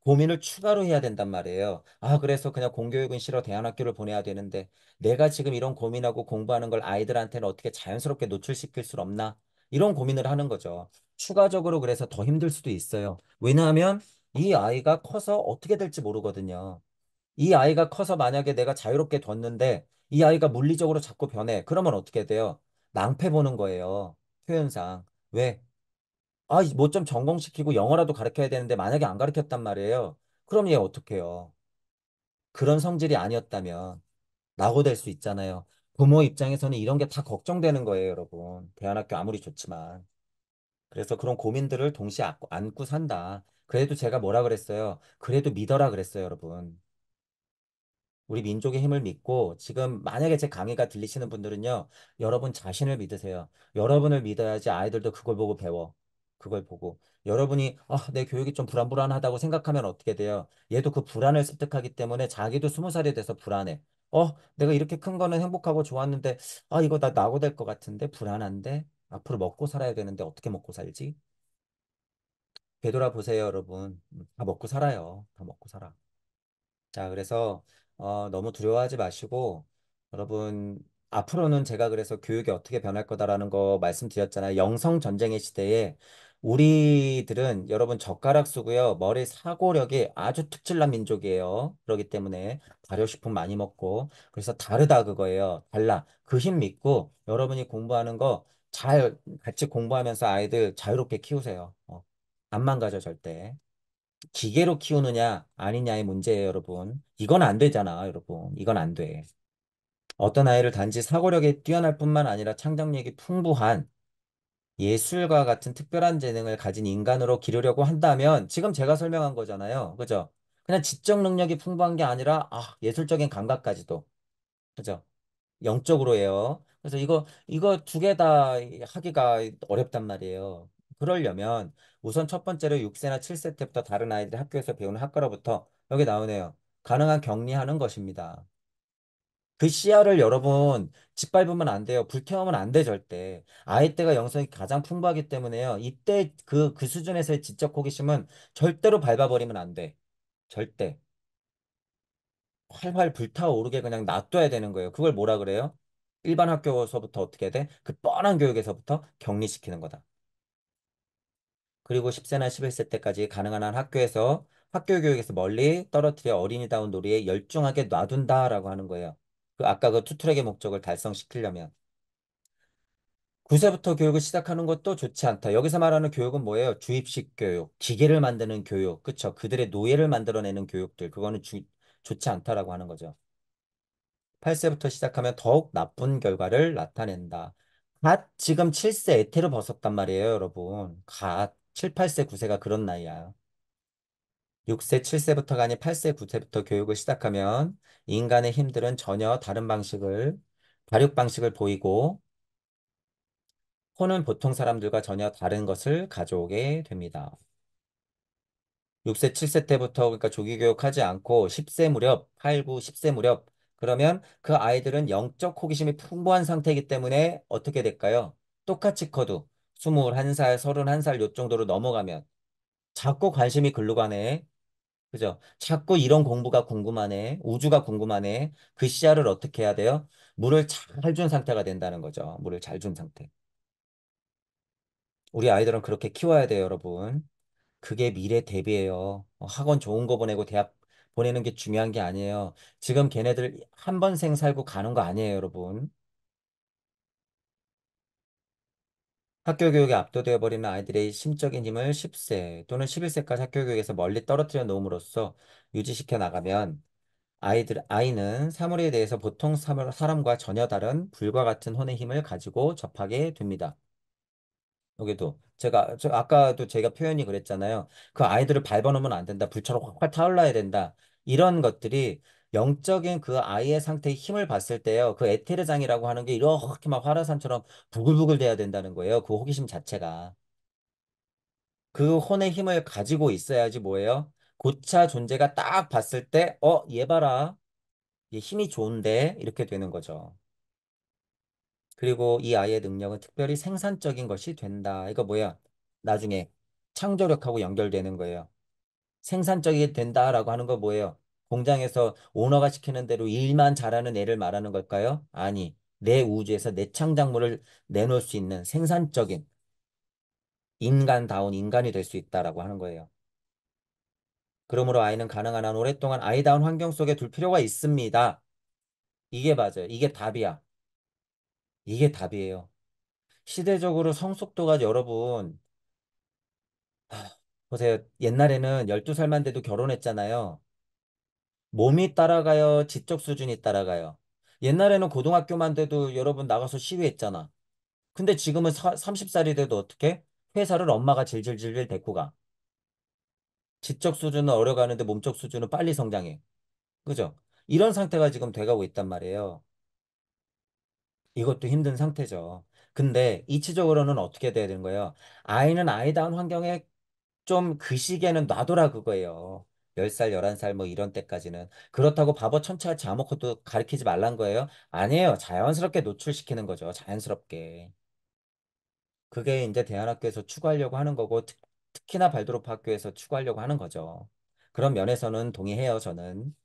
고민을 추가로 해야 된단 말이에요. 그래서 그냥 공교육은 싫어, 대안학교를 보내야 되는데, 내가 지금 이런 고민하고 공부하는 걸 아이들한테는 어떻게 자연스럽게 노출시킬 수 없나? 이런 고민을 하는 거죠. 추가적으로 그래서 더 힘들 수도 있어요. 왜냐하면 이 아이가 커서 어떻게 될지 모르거든요. 이 아이가 커서 만약에 내가 자유롭게 뒀는데 이 아이가 물리적으로 자꾸 변해. 그러면 어떻게 돼요? 낭패 보는 거예요. 표현상. 왜? 뭐 좀 전공시키고 영어라도 가르쳐야 되는데 만약에 안 가르쳤단 말이에요. 그럼 얘 어떡해요? 그런 성질이 아니었다면 낙오될 수 있잖아요. 부모 입장에서는 이런 게 다 걱정되는 거예요, 여러분. 대안학교 아무리 좋지만. 그래서 그런 고민들을 동시에 안고 산다. 그래도 제가 뭐라 그랬어요? 그래도 믿어라 그랬어요, 여러분. 우리 민족의 힘을 믿고 지금 만약에 제 강의가 들리시는 분들은요, 여러분 자신을 믿으세요. 여러분을 믿어야지 아이들도 그걸 보고 배워. 그걸 보고. 여러분이 내 교육이 좀 불안불안하다고 생각하면 어떻게 돼요? 얘도 그 불안을 습득하기 때문에 자기도 20살이 돼서 불안해. 내가 이렇게 큰 거는 행복하고 좋았는데, 이거 나 낙오 될 것 같은데, 불안한데, 앞으로 먹고 살아야 되는데 어떻게 먹고 살지? 되돌아보세요, 여러분. 다 먹고 살아요. 다 먹고 살아. 자, 그래서 너무 두려워하지 마시고 여러분 앞으로는 제가 그래서 교육이 어떻게 변할 거다라는 거 말씀드렸잖아요. 영성 전쟁의 시대에 우리들은 여러분 젓가락 쓰고요. 머리 사고력이 아주 특출난 민족이에요. 그렇기 때문에 발효식품 많이 먹고 그래서 다르다 그거예요. 달라. 그 힘 믿고 여러분이 공부하는 거 잘 같이 공부하면서 아이들 자유롭게 키우세요. 안 망가져 절대. 기계로 키우느냐 아니냐의 문제예요, 여러분. 이건 안 되잖아, 여러분. 이건 안 돼. 어떤 아이를 단지 사고력이 뛰어날 뿐만 아니라 창작력이 풍부한 예술가 같은 특별한 재능을 가진 인간으로 기르려고 한다면 지금 제가 설명한 거잖아요. 그죠? 그냥 지적 능력이 풍부한 게 아니라 예술적인 감각까지도. 그죠? 영적으로 해요. 그래서 이거 두 개 다 하기가 어렵단 말이에요. 그러려면 우선 첫 번째로 6세나 7세 때부터 다른 아이들이 학교에서 배우는 학과로부터 여기 나오네요. 가능한 격리하는 것입니다. 그 씨알을 여러분 짓밟으면 안 돼요. 불태우면 안 돼, 절대. 아이 때가 영성이 가장 풍부하기 때문에요. 이때 그 수준에서의 지적 호기심은 절대로 밟아버리면 안 돼. 절대. 활활 불타오르게 그냥 놔둬야 되는 거예요. 그걸 뭐라 그래요? 일반 학교에서부터 어떻게 돼? 그 뻔한 교육에서부터 격리시키는 거다. 그리고 10세나 11세 때까지 가능한 한 학교에서 학교 교육에서 멀리 떨어뜨려 어린이다운 놀이에 열중하게 놔둔다라고 하는 거예요. 아까 그 투트랙의 목적을 달성시키려면 9세부터 교육을 시작하는 것도 좋지 않다. 여기서 말하는 교육은 뭐예요? 주입식 교육, 기계를 만드는 교육, 그쵸? 그들의 노예를 만들어내는 교육들, 그거는 좋지 않다라고 하는 거죠. 8세부터 시작하면 더욱 나쁜 결과를 나타낸다. 갓 지금 7세 에테르 벗었단 말이에요, 여러분. 갓 7, 8세, 9세가 그런 나이야. 6세, 7세부터가 아닌 8세, 9세부터 교육을 시작하면 인간의 힘들은 전혀 다른 발육 방식을 보이고 혼은 보통 사람들과 전혀 다른 것을 가져오게 됩니다. 6세, 7세 때부터 그러니까 조기 교육하지 않고 10세 무렵, 8, 9, 10세 무렵 그러면 그 아이들은 영적 호기심이 풍부한 상태이기 때문에 어떻게 될까요? 똑같이 커도 21살, 31살 요 정도로 넘어가면 자꾸 관심이 글로 가네. 그죠? 자꾸 이런 공부가 궁금하네. 우주가 궁금하네. 그 씨알을 어떻게 해야 돼요? 물을 잘 준 상태가 된다는 거죠. 물을 잘 준 상태. 우리 아이들은 그렇게 키워야 돼요, 여러분. 그게 미래 대비예요. 학원 좋은 거 보내고 대학 보내는 게 중요한 게 아니에요. 지금 걔네들 한 번 생 살고 가는 거 아니에요, 여러분. 학교 교육에 압도되어 버리는 아이들의 심적인 힘을 10세 또는 11세까지 학교 교육에서 멀리 떨어뜨려 놓음으로써 유지시켜 나가면 아이는 사물에 대해서 보통 사람과 전혀 다른 불과 같은 혼의 힘을 가지고 접하게 됩니다. 여기도 아까도 제가 표현이 그랬잖아요. 그 아이들을 밟아놓으면 안 된다. 불처럼 확 타올라야 된다. 이런 것들이 영적인 그 아이의 상태의 힘을 봤을 때요. 그 에테르장이라고 하는 게 이렇게 막 화라산처럼 부글부글 돼야 된다는 거예요. 그 호기심 자체가. 그 혼의 힘을 가지고 있어야지 뭐예요? 고차 존재가 딱 봤을 때, 얘 봐라. 얘 힘이 좋은데? 이렇게 되는 거죠. 그리고 이 아이의 능력은 특별히 생산적인 것이 된다. 이거 뭐야? 나중에 창조력하고 연결되는 거예요. 생산적이 된다라고 하는 거 뭐예요? 공장에서 오너가 시키는 대로 일만 잘하는 애를 말하는 걸까요? 아니, 내 우주에서 내 창작물을 내놓을 수 있는 생산적인 인간다운 인간이 될 수 있다라고 하는 거예요. 그러므로 아이는 가능한 한 오랫동안 아이다운 환경 속에 둘 필요가 있습니다. 이게 맞아요. 이게 답이야. 이게 답이에요. 시대적으로 성숙도가 여러분, 보세요. 옛날에는 12살만 돼도 결혼했잖아요. 몸이 따라가요? 지적 수준이 따라가요? 옛날에는 고등학교만 돼도 여러분 나가서 시위했잖아. 근데 지금은 30살이 돼도 어떻게? 회사를 엄마가 질질질 데리고 가. 지적 수준은 어려가는데 몸적 수준은 빨리 성장해. 그죠? 이런 상태가 지금 돼가고 있단 말이에요. 이것도 힘든 상태죠. 근데 이치적으로는 어떻게 돼야 되는 거예요? 아이는 아이다운 환경에 좀 그 시기에는 놔둬라 그거예요. 10살, 11살 뭐 이런 때까지는. 그렇다고 바보 천차같이 아무것도 가르치지 말란 거예요? 아니에요. 자연스럽게 노출시키는 거죠. 자연스럽게. 그게 이제 대안학교에서 추구하려고 하는 거고 특히나 발도르프 학교에서 추구하려고 하는 거죠. 그런 면에서는 동의해요, 저는.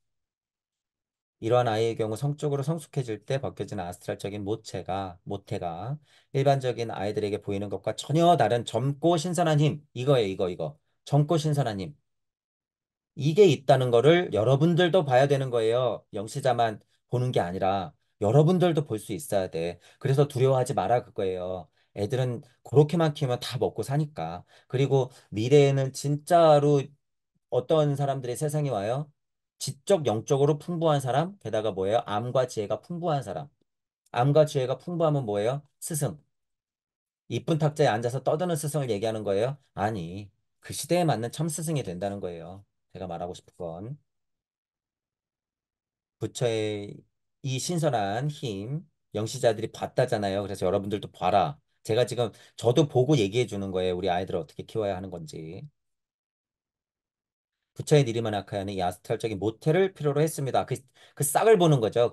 이러한 아이의 경우 성적으로 성숙해질 때 벗겨지는 아스트랄적인 모태가 일반적인 아이들에게 보이는 것과 전혀 다른 젊고 신선한 힘, 이거예요, 이거. 젊고 신선한 힘. 이게 있다는 거를 여러분들도 봐야 되는 거예요. 영시자만 보는 게 아니라 여러분들도 볼 수 있어야 돼. 그래서 두려워하지 마라 그거예요. 애들은 그렇게만 키우면 다 먹고 사니까. 그리고 미래에는 진짜로 어떤 사람들이 세상에 와요? 지적, 영적으로 풍부한 사람, 게다가 뭐예요? 암과 지혜가 풍부한 사람. 암과 지혜가 풍부하면 뭐예요? 스승. 이쁜 탁자에 앉아서 떠드는 스승을 얘기하는 거예요? 아니, 그 시대에 맞는 참 스승이 된다는 거예요. 제가 말하고 싶은 건. 부처의 이 신선한 힘, 영시자들이 봤다잖아요. 그래서 여러분들도 봐라. 제가 지금 저도 보고 얘기해 주는 거예요. 우리 아이들을 어떻게 키워야 하는 건지. 부처의 니리만 아카야는 이 아스트랄적인 모태를 필요로 했습니다. 그 싹을 보는 거죠.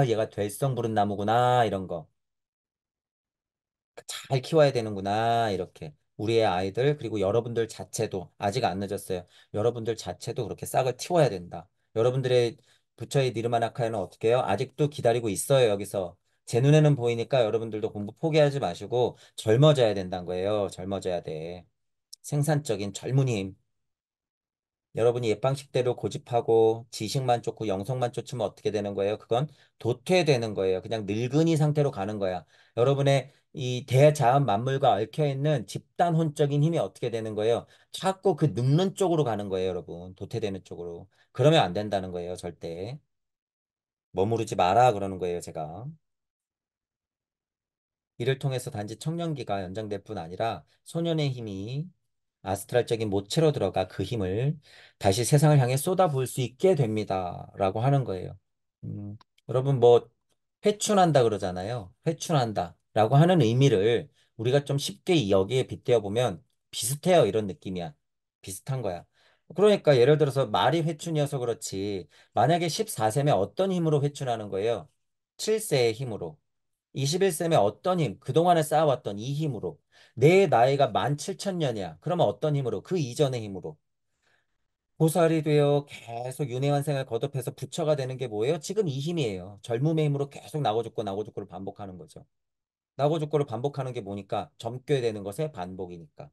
얘가 될성 부른 나무구나. 이런 거. 잘 키워야 되는구나. 이렇게. 우리의 아이들, 그리고 여러분들 자체도 아직 안 늦었어요. 여러분들 자체도 그렇게 싹을 틔워야 된다. 여러분들의 부처의 니르만 아카야는 어떻게 해요? 아직도 기다리고 있어요. 여기서. 제 눈에는 보이니까 여러분들도 공부 포기하지 마시고 젊어져야 된다는 거예요. 젊어져야 돼. 생산적인 젊은이. 여러분이 옛 방식대로 고집하고 지식만 쫓고 영성만 쫓으면 어떻게 되는 거예요? 그건 도태되는 거예요. 그냥 늙은이 상태로 가는 거야. 여러분의 이 대자연 만물과 얽혀있는 집단혼적인 힘이 어떻게 되는 거예요? 자꾸 그 늙는 쪽으로 가는 거예요, 여러분. 도태되는 쪽으로. 그러면 안 된다는 거예요, 절대. 머무르지 마라 그러는 거예요, 제가. 이를 통해서 단지 청년기가 연장될 뿐 아니라 소년의 힘이 아스트랄적인 모체로 들어가 그 힘을 다시 세상을 향해 쏟아부을 수 있게 됩니다. 라고 하는 거예요. 음, 여러분 뭐 회춘한다 그러잖아요. 회춘한다 라고 하는 의미를 우리가 좀 쉽게 여기에 빗대어 보면 비슷해요. 이런 느낌이야. 비슷한 거야. 그러니까 예를 들어서 말이 회춘이어서 그렇지. 만약에 14세면 어떤 힘으로 회춘하는 거예요? 7세의 힘으로. 21셈에 어떤 힘, 그동안에 쌓아왔던 이 힘으로. 내 나이가 17,000년이야. 그러면 어떤 힘으로? 그 이전의 힘으로. 보살이 되어 계속 윤회한 생을 거듭해서 부처가 되는 게 뭐예요? 지금 이 힘이에요. 젊음의 힘으로 계속 나고 죽고 나고 죽고를 반복하는 거죠. 나고 죽고를 반복하는 게 뭐니까? 젊게 되는 것의 반복이니까.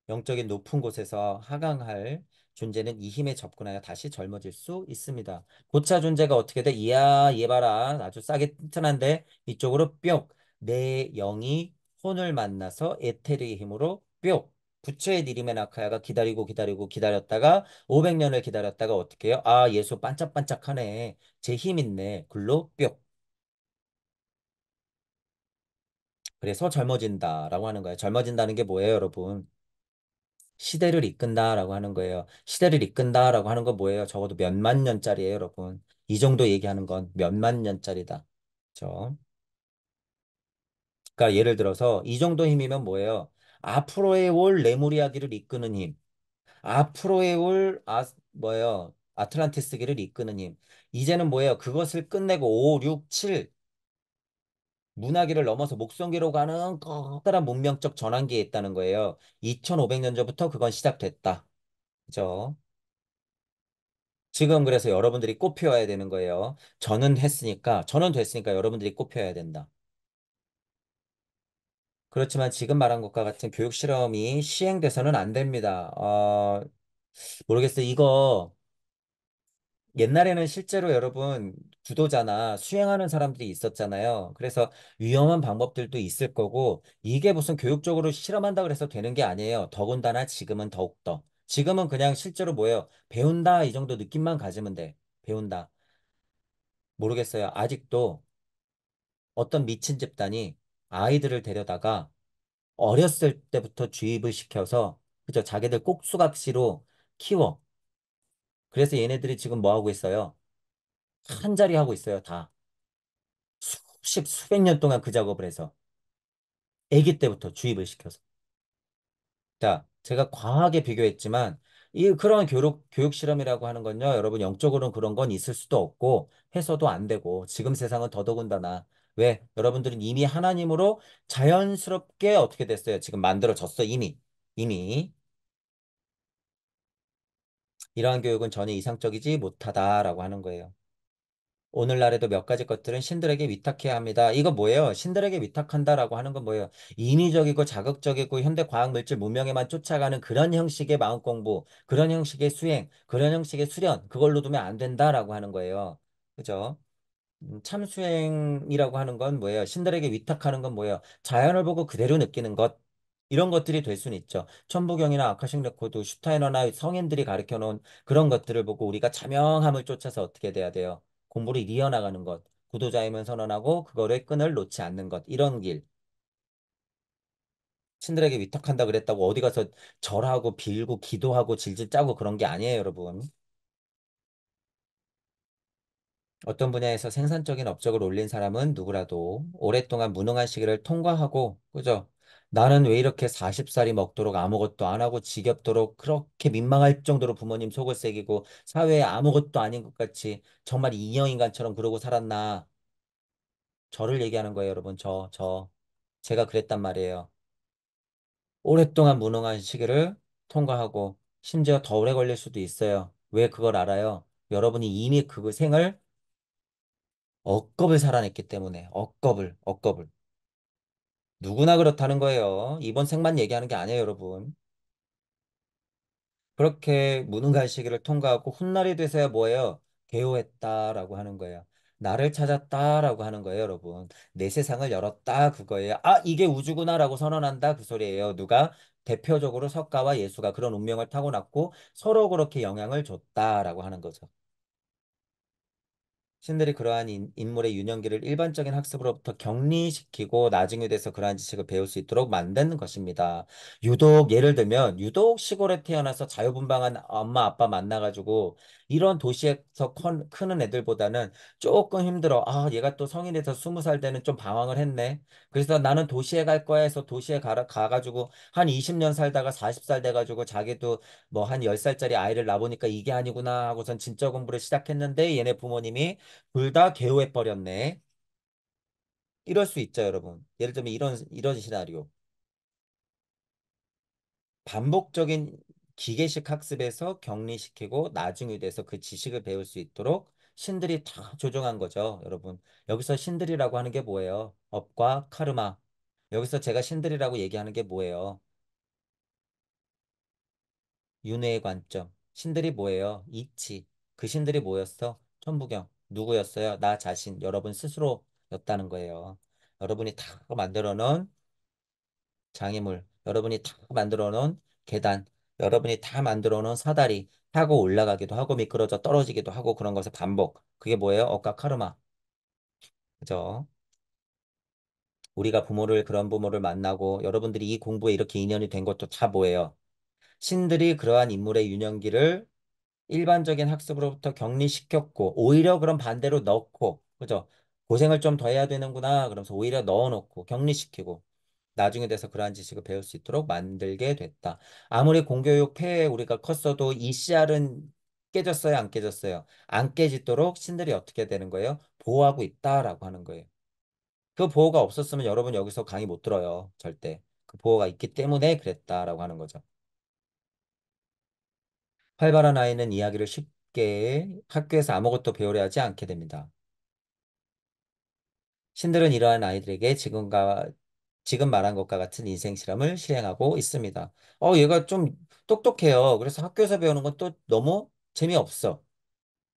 영적인 높은 곳에서 하강할 존재는 이 힘에 접근하여 다시 젊어질 수 있습니다. 고차 존재가 어떻게 돼? 이야, 얘 봐라. 아주 싸게 튼튼한데 이쪽으로 뿅. 내 영이 혼을 만나서 에테르의 힘으로 뿅. 부처의 니림의 나카야가 기다리고 기다리고 기다렸다가 500년을 기다렸다가 어떻게 해요? 아, 예수 반짝반짝하네. 제 힘 있네. 글로 뿅. 그래서 젊어진다라고 하는 거예요. 젊어진다는 게 뭐예요, 여러분? 시대를 이끈다라고 하는 거예요. 시대를 이끈다라고 하는 건 뭐예요? 적어도 몇만 년짜리예요, 여러분. 이 정도 얘기하는 건 몇만 년짜리다. 그렇죠? 그러니까 예를 들어서 이 정도 힘이면 뭐예요? 앞으로의 올 레무리아기를 이끄는 힘. 앞으로의 올 뭐예요? 아틀란티스기를 이끄는 힘. 이제는 뭐예요? 그것을 끝내고 5, 6, 7 문화기를 넘어서 목성기로 가는 커다란 문명적 전환기에 있다는 거예요. 2500년 전부터 그건 시작됐다. 그죠? 지금 그래서 여러분들이 꽃 피워야 되는 거예요. 저는 됐으니까 여러분들이 꽃 피워야 된다. 그렇지만 지금 말한 것과 같은 교육 실험이 시행돼서는 안 됩니다. 모르겠어요. 이거 옛날에는 실제로 여러분 구도자나 수행하는 사람들이 있었잖아요. 그래서 위험한 방법들도 있을 거고 이게 무슨 교육적으로 실험한다 그래서 되는 게 아니에요. 더군다나 지금은 더욱더. 지금은 그냥 실제로 뭐예요? 배운다 이 정도 느낌만 가지면 돼. 배운다. 모르겠어요. 아직도 어떤 미친 집단이 아이들을 데려다가 어렸을 때부터 주입을 시켜서 그죠? 자기들 꼭두각시로 키워. 그래서 얘네들이 지금 뭐 하고 있어요? 한 자리 하고 있어요, 다. 수백 년 동안 그 작업을 해서 아기 때부터 주입을 시켜서. 자, 제가 과하게 비교했지만 이 그런 교육 실험이라고 하는 건요, 여러분 영적으로는 그런 건 있을 수도 없고 해서도 안 되고 지금 세상은 더더군다나 왜? 여러분들은 이미 하나님으로 자연스럽게 어떻게 됐어요? 지금 만들어졌어, 이미. 이미. 이러한 교육은 전혀 이상적이지 못하다라고 하는 거예요. 오늘날에도 몇 가지 것들은 신들에게 위탁해야 합니다. 이거 뭐예요? 신들에게 위탁한다라고 하는 건 뭐예요? 인위적이고 자극적이고 현대 과학 물질 문명에만 쫓아가는 그런 형식의 마음 공부, 그런 형식의 수행, 그런 형식의 수련, 그걸로 두면 안 된다라고 하는 거예요. 그죠? 참수행이라고 하는 건 뭐예요? 신들에게 위탁하는 건 뭐예요? 자연을 보고 그대로 느끼는 것. 이런 것들이 될 수는 있죠. 천부경이나 아카식 레코드, 슈타이너나 성인들이 가르쳐 놓은 그런 것들을 보고 우리가 자명함을 쫓아서 어떻게 돼야 돼요? 공부를 이어나가는 것. 구도자이면 선언하고 그거를 끈을 놓지 않는 것. 이런 길. 신들에게 위탁한다 그랬다고 어디 가서 절하고 빌고 기도하고 질질 짜고 그런 게 아니에요, 여러분. 어떤 분야에서 생산적인 업적을 올린 사람은 누구라도 오랫동안 무능한 시기를 통과하고, 그죠? 나는 왜 이렇게 40살이 먹도록 아무것도 안 하고 지겹도록 그렇게 민망할 정도로 부모님 속을 새기고 사회에 아무것도 아닌 것 같이 정말 인형인간처럼 그러고 살았나? 저를 얘기하는 거예요, 여러분. 저. 제가 그랬단 말이에요. 오랫동안 무능한 시기를 통과하고 심지어 더 오래 걸릴 수도 있어요. 왜 그걸 알아요? 여러분이 이미 그 생을 억겁을 살아냈기 때문에 억겁을 누구나 그렇다는 거예요. 이번 생만 얘기하는 게 아니에요, 여러분. 그렇게 무능한 시기를 통과하고 훗날이 돼서야 뭐예요? 개요했다라고 하는 거예요. 나를 찾았다라고 하는 거예요, 여러분. 내 세상을 열었다 그거예요. 아, 이게 우주구나라고 선언한다 그 소리예요. 누가? 대표적으로 석가와 예수가 그런 운명을 타고났고 서로 그렇게 영향을 줬다라고 하는 거죠. 신들이 그러한 인물의 유년기를 일반적인 학습으로부터 격리시키고 나중에 돼서 그러한 지식을 배울 수 있도록 만드는 것입니다. 유독 예를 들면 유독 시골에 태어나서 자유분방한 엄마 아빠 만나가지고 이런 도시에서 크는 애들보다는 조금 힘들어. 아, 얘가 또 성인이 돼서 20살 되는 좀 방황을 했네. 그래서 나는 도시에 갈 거야 해서 도시에 가가지고 한 20년 살다가 40살 돼가지고 자기도 뭐 한 10살짜리 아이를 낳아보니까 이게 아니구나 하고선 진짜 공부를 시작했는데 얘네 부모님이 둘 다 개호해버렸네. 이럴 수 있죠, 여러분. 예를 들면 이런 시나리오. 반복적인 기계식 학습에서 격리시키고 나중에 돼서 그 지식을 배울 수 있도록 신들이 다 조종한 거죠, 여러분. 여기서 신들이라고 하는 게 뭐예요? 업과 카르마. 여기서 제가 신들이라고 얘기하는 게 뭐예요? 윤회의 관점. 신들이 뭐예요? 이치. 그 신들이 뭐였어? 천부경. 누구였어요? 나 자신, 여러분 스스로였다는 거예요. 여러분이 다 만들어 놓은 장애물, 여러분이 다 만들어 놓은 계단, 여러분이 다 만들어 놓은 사다리, 타고 올라가기도 하고 미끄러져 떨어지기도 하고 그런 것의 반복. 그게 뭐예요? 억까 카르마. 그죠? 우리가 부모를 그런 부모를 만나고 여러분들이 이 공부에 이렇게 인연이 된 것도 다 뭐예요? 신들이 그러한 인물의 유년기를 일반적인 학습으로부터 격리시켰고 오히려 그런 반대로 넣고 그죠? 고생을 좀 더 해야 되는구나 그러면서 오히려 넣어놓고 격리시키고 나중에 돼서 그러한 지식을 배울 수 있도록 만들게 됐다. 아무리 공교육 폐해 우리가 컸어도 이 씨알은 깨졌어요, 안 깨졌어요? 안 깨지도록 신들이 어떻게 되는 거예요? 보호하고 있다라고 하는 거예요. 그 보호가 없었으면 여러분 여기서 강의 못 들어요. 절대. 그 보호가 있기 때문에 그랬다라고 하는 거죠. 활발한 아이는 이야기를 쉽게 학교에서 아무것도 배우려 하지 않게 됩니다. 신들은 이러한 아이들에게 지금 말한 것과 같은 인생 실험을 실행하고 있습니다. 얘가 좀 똑똑해요. 그래서 학교에서 배우는 건 또 너무 재미없어.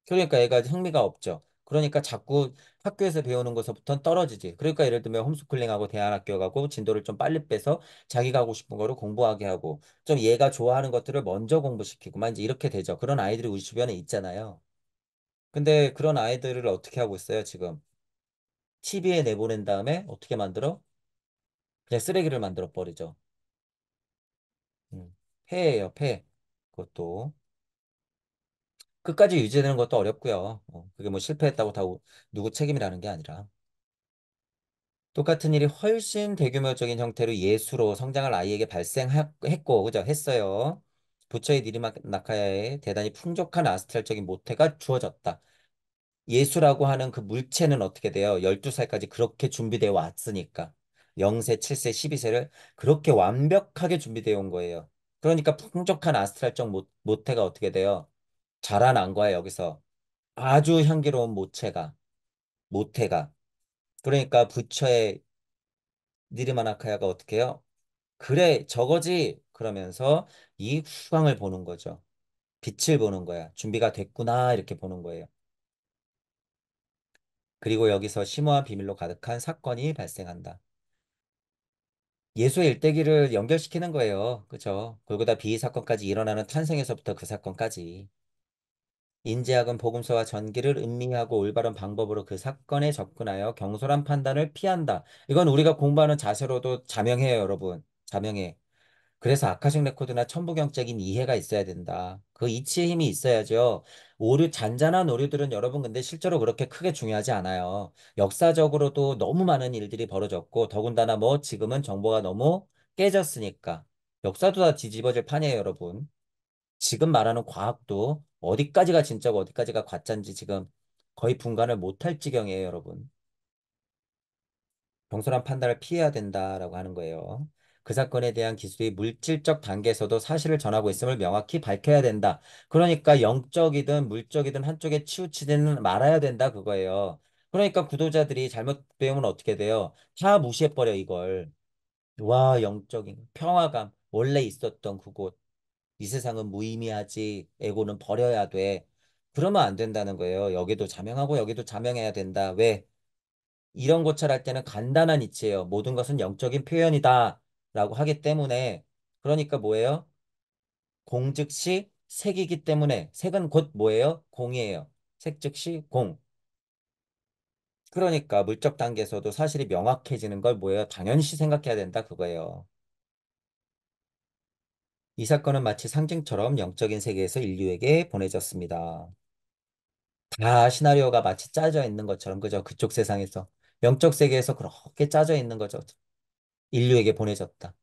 그러니까 얘가 흥미가 없죠. 그러니까 자꾸 학교에서 배우는 것부터는 떨어지지. 그러니까 예를 들면 홈스쿨링하고 대안학교 가고 진도를 좀 빨리 빼서 자기가 하고 싶은 거를 공부하게 하고 좀 얘가 좋아하는 것들을 먼저 공부시키고 막 이제 이렇게 되죠. 그런 아이들이 우리 주변에 있잖아요. 근데 그런 아이들을 어떻게 하고 있어요, 지금? TV에 내보낸 다음에 어떻게 만들어? 그냥 쓰레기를 만들어 버리죠. 폐예요, 폐. 그것도. 끝까지 유지되는 것도 어렵고요. 그게 뭐 실패했다고 다 누구 책임이라는 게 아니라. 똑같은 일이 훨씬 대규모적인 형태로 예수로 성장할 아이에게 발생했고, 그죠? 했어요. 부처의 니리마나카야에 대단히 풍족한 아스트랄적인 모태가 주어졌다. 예수라고 하는 그 물체는 어떻게 돼요? 12살까지 그렇게 준비되어 왔으니까. 0세, 7세, 12세를 그렇게 완벽하게 준비되어 온 거예요. 그러니까 풍족한 아스트랄적 모태가 어떻게 돼요? 자라난 거야, 여기서. 아주 향기로운 모태가. 그러니까 부처의 니르마나카야가 어떻게 해요? 그래, 저거지. 그러면서 이 후광을 보는 거죠. 빛을 보는 거야. 준비가 됐구나. 이렇게 보는 거예요. 그리고 여기서 심오한 비밀로 가득한 사건이 발생한다. 예수의 일대기를 연결시키는 거예요. 그죠? 골고다 비의 사건까지 일어나는 탄생에서부터 그 사건까지. 인지학은 복음서와 전기를 음미하고 올바른 방법으로 그 사건에 접근하여 경솔한 판단을 피한다. 이건 우리가 공부하는 자세로도 자명해요, 여러분. 자명해. 그래서 아카식 레코드나 천부경적인 이해가 있어야 된다. 그 이치의 힘이 있어야죠. 잔잔한 오류들은 여러분 근데 실제로 그렇게 크게 중요하지 않아요. 역사적으로도 너무 많은 일들이 벌어졌고 더군다나 뭐 지금은 정보가 너무 깨졌으니까. 역사도 다 뒤집어질 판이에요, 여러분. 지금 말하는 과학도 어디까지가 진짜고 어디까지가 가짜인지 지금 거의 분간을 못할 지경이에요, 여러분. 경솔한 판단을 피해야 된다라고 하는 거예요. 그 사건에 대한 기술이 물질적 단계에서도 사실을 전하고 있음을 명확히 밝혀야 된다. 그러니까 영적이든 물적이든 한쪽에 치우치지는 말아야 된다 그거예요. 그러니까 구도자들이 잘못 배우면 어떻게 돼요? 다 무시해버려 이걸. 와, 영적인 평화감 원래 있었던 그곳. 이 세상은 무의미하지. 에고는 버려야 돼. 그러면 안 된다는 거예요. 여기도 자명하고 여기도 자명해야 된다. 왜? 이런 고찰할 때는 간단한 이치예요. 모든 것은 영적인 표현이다. 라고 하기 때문에 그러니까 뭐예요? 공 즉시 색이기 때문에 색은 곧 뭐예요? 공이에요. 색 즉시 공. 그러니까 물적 단계에서도 사실이 명확해지는 걸 뭐예요? 당연시 생각해야 된다. 그거예요. 이 사건은 마치 상징처럼 영적인 세계에서 인류에게 보내졌습니다. 다 시나리오가 마치 짜져 있는 것처럼 그죠? 그쪽 세상에서 영적 세계에서 그렇게 짜져 있는 거죠. 인류에게 보내졌다.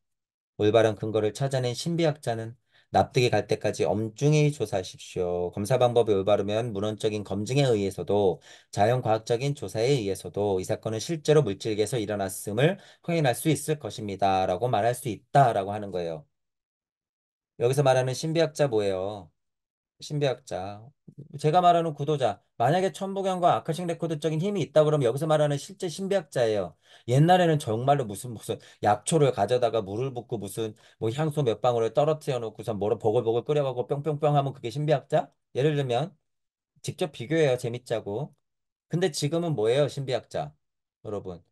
올바른 근거를 찾아낸 신비학자는 납득이 갈 때까지 엄중히 조사하십시오. 검사 방법이 올바르면 문헌적인 검증에 의해서도 자연과학적인 조사에 의해서도 이 사건은 실제로 물질계에서 일어났음을 확인할 수 있을 것입니다. 라고 말할 수 있다라고 하는 거예요. 여기서 말하는 신비학자 뭐예요? 신비학자. 제가 말하는 구도자. 만약에 천부경과 아카식 레코드적인 힘이 있다 그러면 여기서 말하는 실제 신비학자예요. 옛날에는 정말로 무슨 약초를 가져다가 물을 붓고 무슨 뭐 향수 몇 방울을 떨어뜨려 놓고서 뭐를 보글보글 끓여가고 뿅뿅뿅 하면 그게 신비학자? 예를 들면 직접 비교해요. 재밌자고. 근데 지금은 뭐예요? 신비학자. 여러분.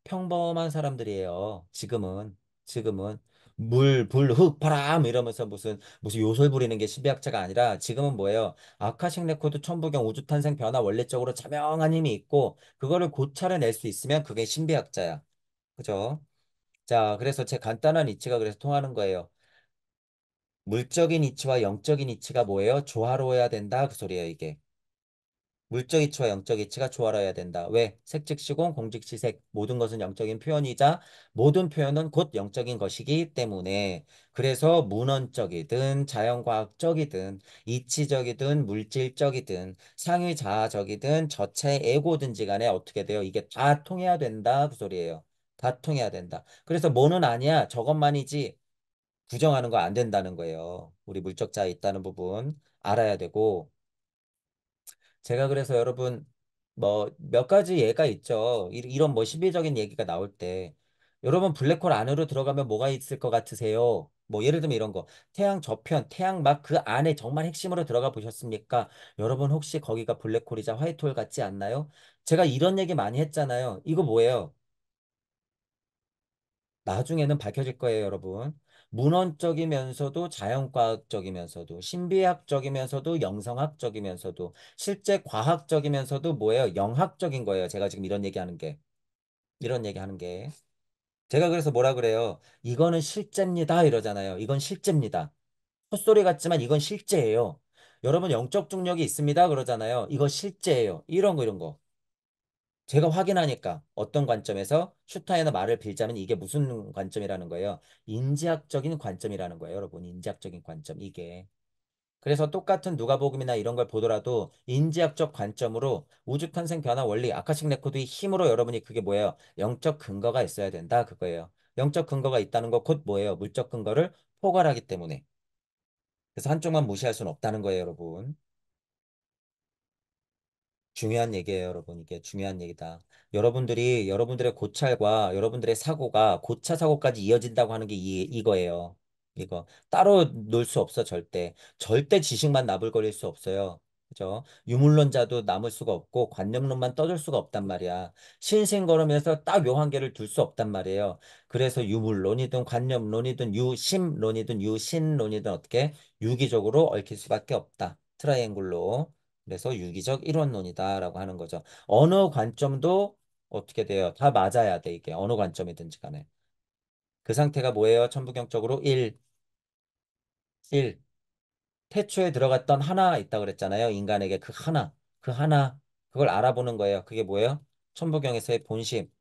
평범한 사람들이에요. 지금은 물, 불, 흙, 바람 이러면서 무슨 요술 부리는 게 신비학자가 아니라 지금은 뭐예요? 아카식 레코드 천부경 우주탄생 변화 원리적으로 자명한 힘이 있고 그거를 고찰해낼 수 있으면 그게 신비학자야. 그죠? 자, 그래서 제 간단한 이치가 그래서 통하는 거예요. 물적인 이치와 영적인 이치가 뭐예요? 조화로워야 된다. 그 소리예요, 이게. 물적 이치와 영적 이치가 조화로워야 된다. 왜? 색즉시공, 공즉시색. 모든 것은 영적인 표현이자 모든 표현은 곧 영적인 것이기 때문에 그래서 문헌적이든 자연과학적이든 이치적이든 물질적이든 상위자아적이든 저체 에고든지 간에 어떻게 돼요? 이게 다 통해야 된다. 그 소리예요. 다 통해야 된다. 그래서 뭐는 아니야. 저것만이지. 부정하는 거 안 된다는 거예요. 우리 물적자에 있다는 부분 알아야 되고 제가 그래서 여러분 뭐 몇 가지 예가 있죠. 이런 뭐 시비적인 얘기가 나올 때 여러분 블랙홀 안으로 들어가면 뭐가 있을 것 같으세요? 뭐 예를 들면 이런 거 태양 저편, 태양 막 그 안에 정말 핵심으로 들어가 보셨습니까? 여러분 혹시 거기가 블랙홀이자 화이트홀 같지 않나요? 제가 이런 얘기 많이 했잖아요. 이거 뭐예요? 나중에는 밝혀질 거예요, 여러분. 문헌적이면서도 자연과학적이면서도 신비학적이면서도 영성학적이면서도 실제 과학적이면서도 뭐예요? 영학적인 거예요. 제가 지금 이런 얘기하는 게. 이런 얘기하는 게. 제가 그래서 뭐라 그래요? 이거는 실제입니다. 이러잖아요. 이건 실제입니다. 헛소리 같지만 이건 실제예요. 여러분 영적 중력이 있습니다. 그러잖아요. 이거 실제예요. 이런 거 이런 거. 제가 확인하니까 어떤 관점에서 슈타인의 말을 빌자면 이게 무슨 관점이라는 거예요. 인지학적인 관점이라는 거예요. 여러분 인지학적인 관점 이게. 그래서 똑같은 누가복음이나 이런 걸 보더라도 인지학적 관점으로 우주탄생 변화 원리 아카식 레코드의 힘으로 여러분이 그게 뭐예요. 영적 근거가 있어야 된다 그거예요. 영적 근거가 있다는 거 곧 뭐예요. 물적 근거를 포괄하기 때문에. 그래서 한쪽만 무시할 수는 없다는 거예요 여러분. 중요한 얘기예요, 여러분. 이게 중요한 얘기다. 여러분들이 여러분들의 고찰과 여러분들의 사고가 고차 사고까지 이어진다고 하는 게 이거예요. 이거 따로 놀 수 없어, 절대. 절대 지식만 나불거릴 수 없어요. 그죠? 유물론자도 남을 수가 없고 관념론만 떠들 수가 없단 말이야. 신생걸음에서 딱 요 한계를 둘 수 없단 말이에요. 그래서 유물론이든 관념론이든 유심론이든 유신론이든 어떻게 유기적으로 얽힐 수밖에 없다. 트라이앵글로. 그래서 유기적 일원론이다라고 하는 거죠. 어느 관점도 어떻게 돼요? 다 맞아야 돼, 이게. 어느 관점이든지 간에. 그 상태가 뭐예요? 천부경적으로 1. 태초에 들어갔던 하나 있다 그랬잖아요. 인간에게 그 하나. 그 하나. 그걸 알아보는 거예요. 그게 뭐예요? 천부경에서의 본심.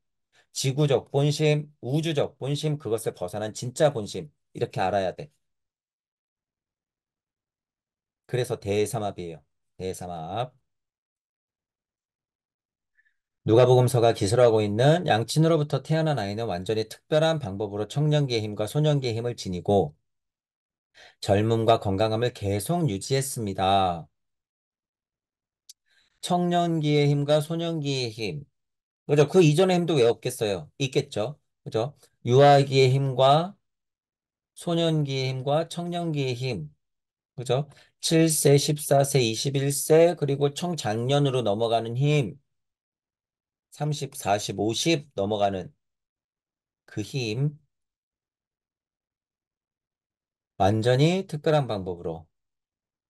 지구적 본심, 우주적 본심, 그것을 벗어난 진짜 본심. 이렇게 알아야 돼. 그래서 대삼합이에요. 대삼합. 누가복음서가 기술하고 있는 양친으로부터 태어난 아이는 완전히 특별한 방법으로 청년기의 힘과 소년기의 힘을 지니고 젊음과 건강함을 계속 유지했습니다. 청년기의 힘과 소년기의 힘. 그죠? 그 이전의 힘도 왜 없겠어요? 있겠죠? 그죠? 유아기의 힘과 소년기의 힘과 청년기의 힘. 그죠? 7세, 14세, 21세, 그리고 청장년으로 넘어가는 힘. 30, 40, 50 넘어가는 그 힘. 완전히 특별한 방법으로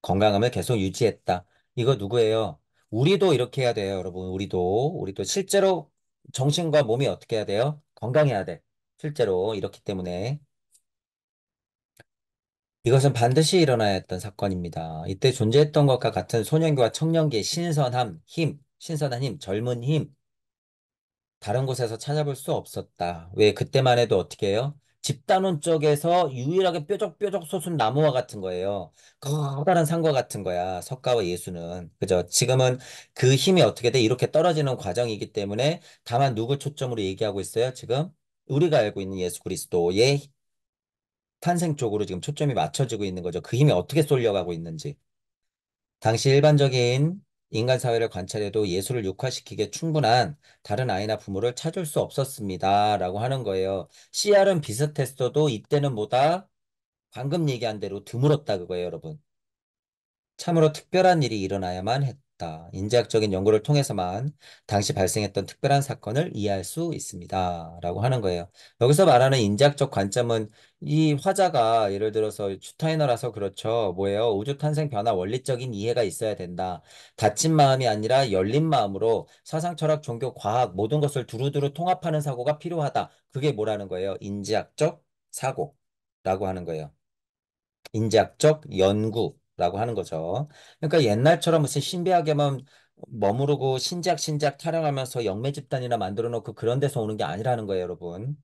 건강함을 계속 유지했다. 이거 누구예요? 우리도 이렇게 해야 돼요, 여러분. 우리도 실제로 정신과 몸이 어떻게 해야 돼요? 건강해야 돼. 실제로 이렇기 때문에 이것은 반드시 일어나야 했던 사건입니다. 이때 존재했던 것과 같은 소년기와 청년기의 신선한 힘, 젊은 힘, 다른 곳에서 찾아볼 수 없었다. 왜 그때만 해도 어떻게 해요? 집단원 쪽에서 유일하게 뾰족뾰족 솟은 나무와 같은 거예요. 커다란 산과 같은 거야. 석가와 예수는. 그죠? 지금은 그 힘이 어떻게 돼? 이렇게 떨어지는 과정이기 때문에 다만 누구 초점으로 얘기하고 있어요? 지금 우리가 알고 있는 예수 그리스도의 탄생 쪽으로 지금 초점이 맞춰지고 있는 거죠. 그 힘이 어떻게 쏠려가고 있는지. 당시 일반적인 인간 사회를 관찰해도 예술을 육화시키기에 충분한 다른 아이나 부모를 찾을 수 없었습니다. 라고 하는 거예요. CR은 비슷했어도 이때는 뭐다? 방금 얘기한 대로 드물었다 그거예요, 여러분. 참으로 특별한 일이 일어나야만 했다. 인지학적인 연구를 통해서만 당시 발생했던 특별한 사건을 이해할 수 있습니다. 라고 하는 거예요. 여기서 말하는 인지학적 관점은 이 화자가 예를 들어서 슈타이너라서 그렇죠. 뭐예요? 우주 탄생 변화 원리적인 이해가 있어야 된다. 닫힌 마음이 아니라 열린 마음으로 사상, 철학, 종교, 과학 모든 것을 두루두루 통합하는 사고가 필요하다. 그게 뭐라는 거예요? 인지학적 사고라고 하는 거예요. 인지학적 연구라고 하는 거죠. 그러니까 옛날처럼 무슨 신비하게만 머무르고 신작 타령하면서 영매 집단이나 만들어 놓고 그런 데서 오는 게 아니라는 거예요, 여러분.